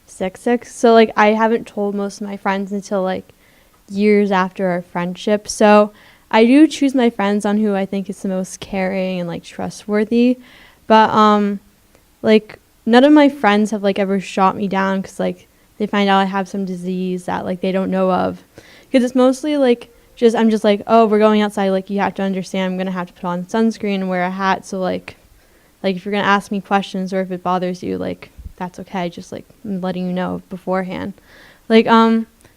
sick. So like I haven't told most of my friends until like years after our friendship. So I do choose my friends on who I think is the most caring and like trustworthy. But like none of my friends have like ever shot me down because like they find out I have some disease that like they don't know of. Because it's mostly like I'm just like, oh, we're going outside. Like, you have to understand I'm going to have to put on sunscreen and wear a hat. So, like if you're going to ask me questions or if it bothers you, like, that's okay. Just, like, I'm letting you know beforehand. Like,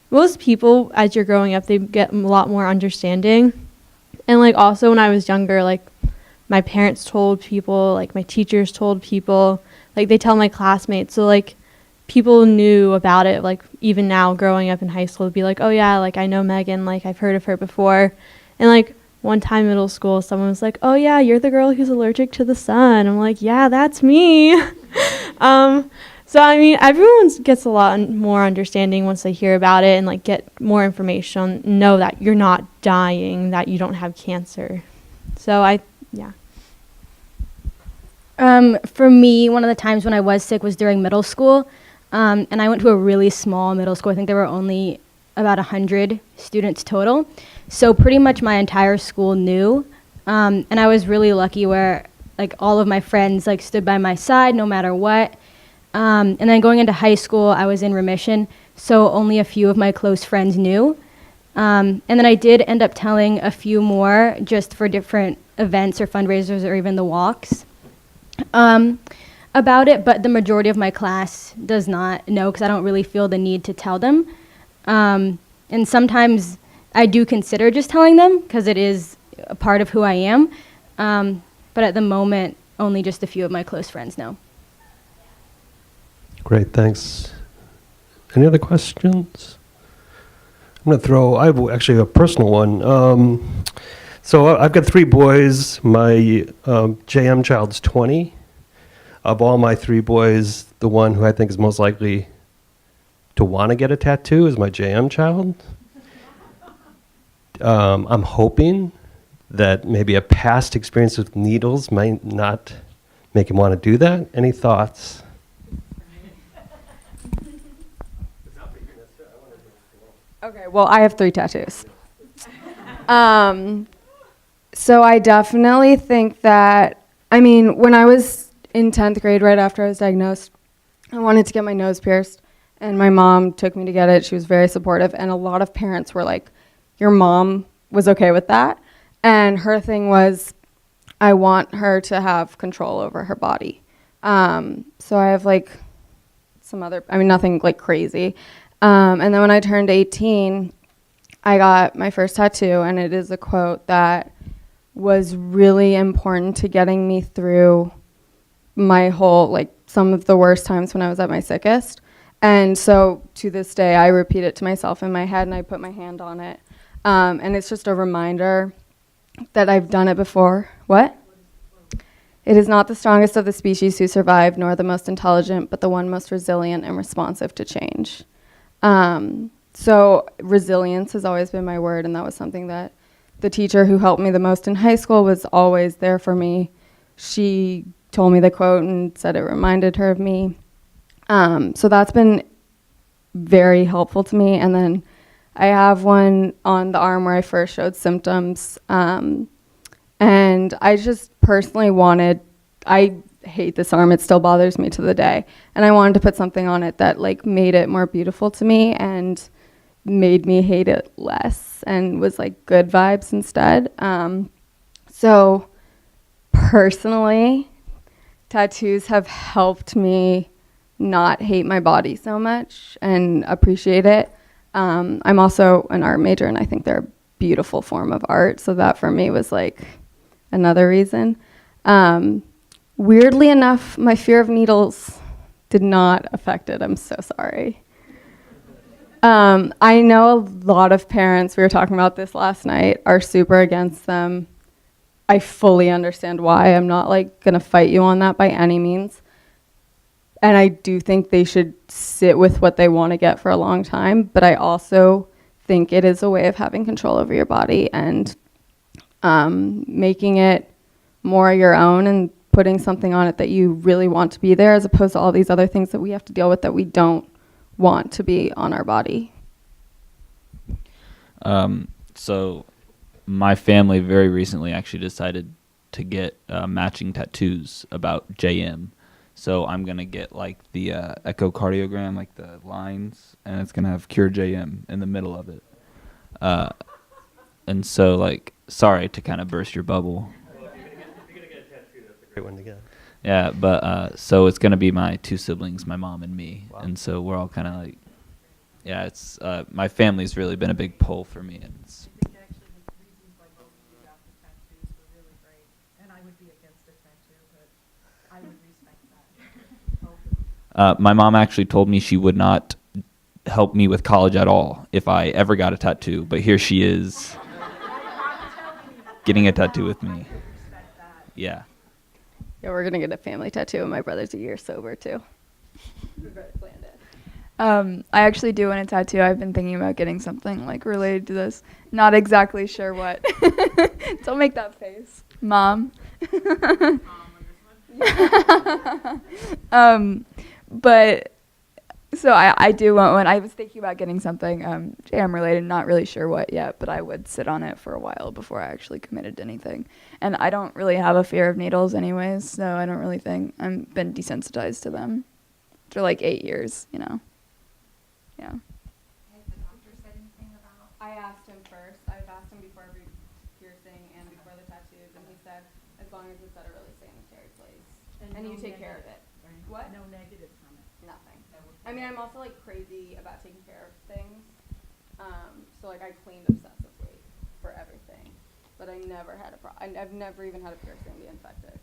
most people, as you're growing up, they get a lot more understanding. And, like, also when I was younger, like, my parents told people, like, my teachers told people, like, they tell my classmates. So, like, people knew about it. Like, even now growing up in high school, it'd be like, oh, yeah, like, I know Megan. Like, I've heard of her before. And, like, one time in middle school, someone was like, oh, yeah, you're the girl who's allergic to the sun. I'm like, yeah, that's me. So, I mean, everyone gets a lot more understanding once they hear about it and, like, get more information, know that you're not dying, that you don't have cancer. So, yeah. For me, one of the times when I was sick was during middle school, and I went to a really small middle school. I think there were only about 100 students total. So pretty much my entire school knew, and I was really lucky where, like, all of my friends, like, stood by my side no matter what. And then going into high school, I was in remission, so only a few of my close friends knew. And then I did end up telling a few more just for different events or fundraisers or even the walks about it, but the majority of my class does not know because I don't really feel the need to tell them. And sometimes I do consider just telling them because it is a part of who I am. But at the moment, only just a few of my close friends know. Great, thanks. Any other questions? I'm going to throw, I have actually a personal one. So I've got 3 boys. My JM child's 20. Of all my 3 boys, the one who I think is most likely to want to get a tattoo is my JM child. I'm hoping that maybe a past experience with needles might not make him want to do that. Any thoughts? Okay, well, I have 3 tattoos. So I definitely think that, I mean, when I was in 10th grade, right after I was diagnosed, I wanted to get my nose pierced, and my mom took me to get it. She was very supportive, and a lot of parents were like, your mom was okay with that. And her thing was, I want her to have control over her body. So I have, like, some other, I mean, nothing, like, crazy. And then when I turned 18, I got my first tattoo, and it is a quote that was really important to getting me through my whole, like, some of the worst times when I was at my sickest. And so to this day, I repeat it to myself in my head, and I put my hand on it. And it's just a reminder that I've done it before. What? It is not the strongest of the species who survive, nor the most intelligent, but the one most resilient and responsive to change. So resilience has always been my word, and that was something that the teacher who helped me the most in high school was always there for me. She told me the quote and said it reminded her of me. So that's been very helpful to me. And then I have one on the arm where I first showed symptoms. And I just personally wanted, I hate this arm, it still bothers me to the day. And I wanted to put something on it that, like, made it more beautiful to me and made me hate it less and was, like, good vibes instead. So personally, tattoos have helped me not hate my body so much and appreciate it. I'm also an art major, and I think they're a beautiful form of art. So that for me was, like, another reason. Weirdly enough, my fear of needles did not affect it. I'm so sorry. I know a lot of parents, we were talking about this last night, are super against them. I fully understand why. I'm not, like, gonna fight you on that by any means. And I do think they should sit with what they want to get for a long time. But I also think it is a way of having control over your body and making it more your own and putting something on it that you really want to be there, as opposed to all these other things that we have to deal with that we don't want to be on our body. So my family very recently actually decided to get matching tattoos about JM. So I'm going to get, like, the echocardiogram, like the lines, and it's going to have Cure JM in the middle of it. And so, like, sorry to kind of burst your bubble. Great one to get. Yeah, but so it's gonna be my two siblings, my mom and me, and so we're all kind of like, yeah. It's my family's really been a big pull for me, and it's, my mom actually told me she would not help me with college at all if I ever got a tattoo, but here she is getting a tattoo with me. Yeah. Yeah, we're gonna get a family tattoo, and my brother's a year sober too. I actually do want a tattoo. I've been thinking about getting something like related to this. Not exactly sure what. Don't make that face, Mom. But so I do want one. I was thinking about getting something jam related. Not really sure what yet, but I would sit on it for a while before I actually committed to anything. And I don't really have a fear of needles, anyways. So I don't really think I've been desensitized to them for like 8 years. You know. Yeah. Has the doctor said anything about? I asked him first. I've asked him before every piercing and before the tattoos, and he said as long as it's at a really sanitary place and you take care of it. What? No negative from it. Nothing. I mean, I'm also like crazy about taking care of things. So like I cleaned obsessively for everything, but I never had a I've never even had a piercing be infected.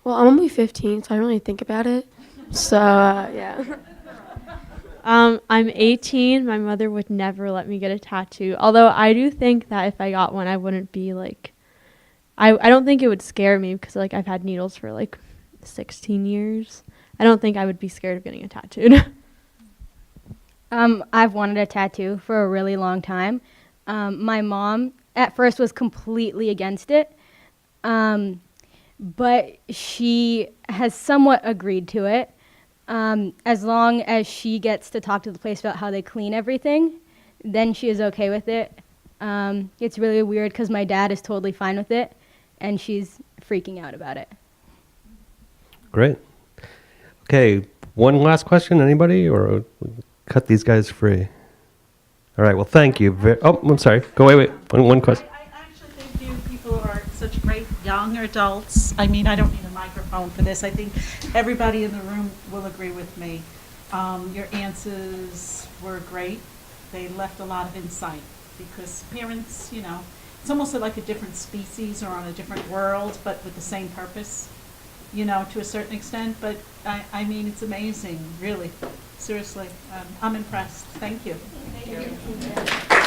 Well, I'm only 15, so I don't really think about it. So, yeah. I'm 18. My mother would never let me get a tattoo. Although I do think that if I got one, I wouldn't be like, I don't think it would scare me because like I've had needles for like 16 years. I don't think I would be scared of getting a tattoo. I've wanted a tattoo for a really long time. My mom at first was completely against it, but she has somewhat agreed to it. As long as she gets to talk to the place about how they clean everything, then she is okay with it. It's really weird because my dad is totally fine with it, and she's freaking out about it. Great. Okay, one last question, anybody, or cut these guys free? All right, well, thank you. I'm sorry. Wait. One question. I actually think you people are such great young adults. I mean, I don't need a microphone for this. I think everybody in the room will agree with me. Your answers were great. They left a lot of insight because parents, you know, it's almost like a different species or on a different world, but with the same purpose, you know, to a certain extent. But I mean, it's amazing, really. Seriously, I'm impressed. Thank you. Thank you.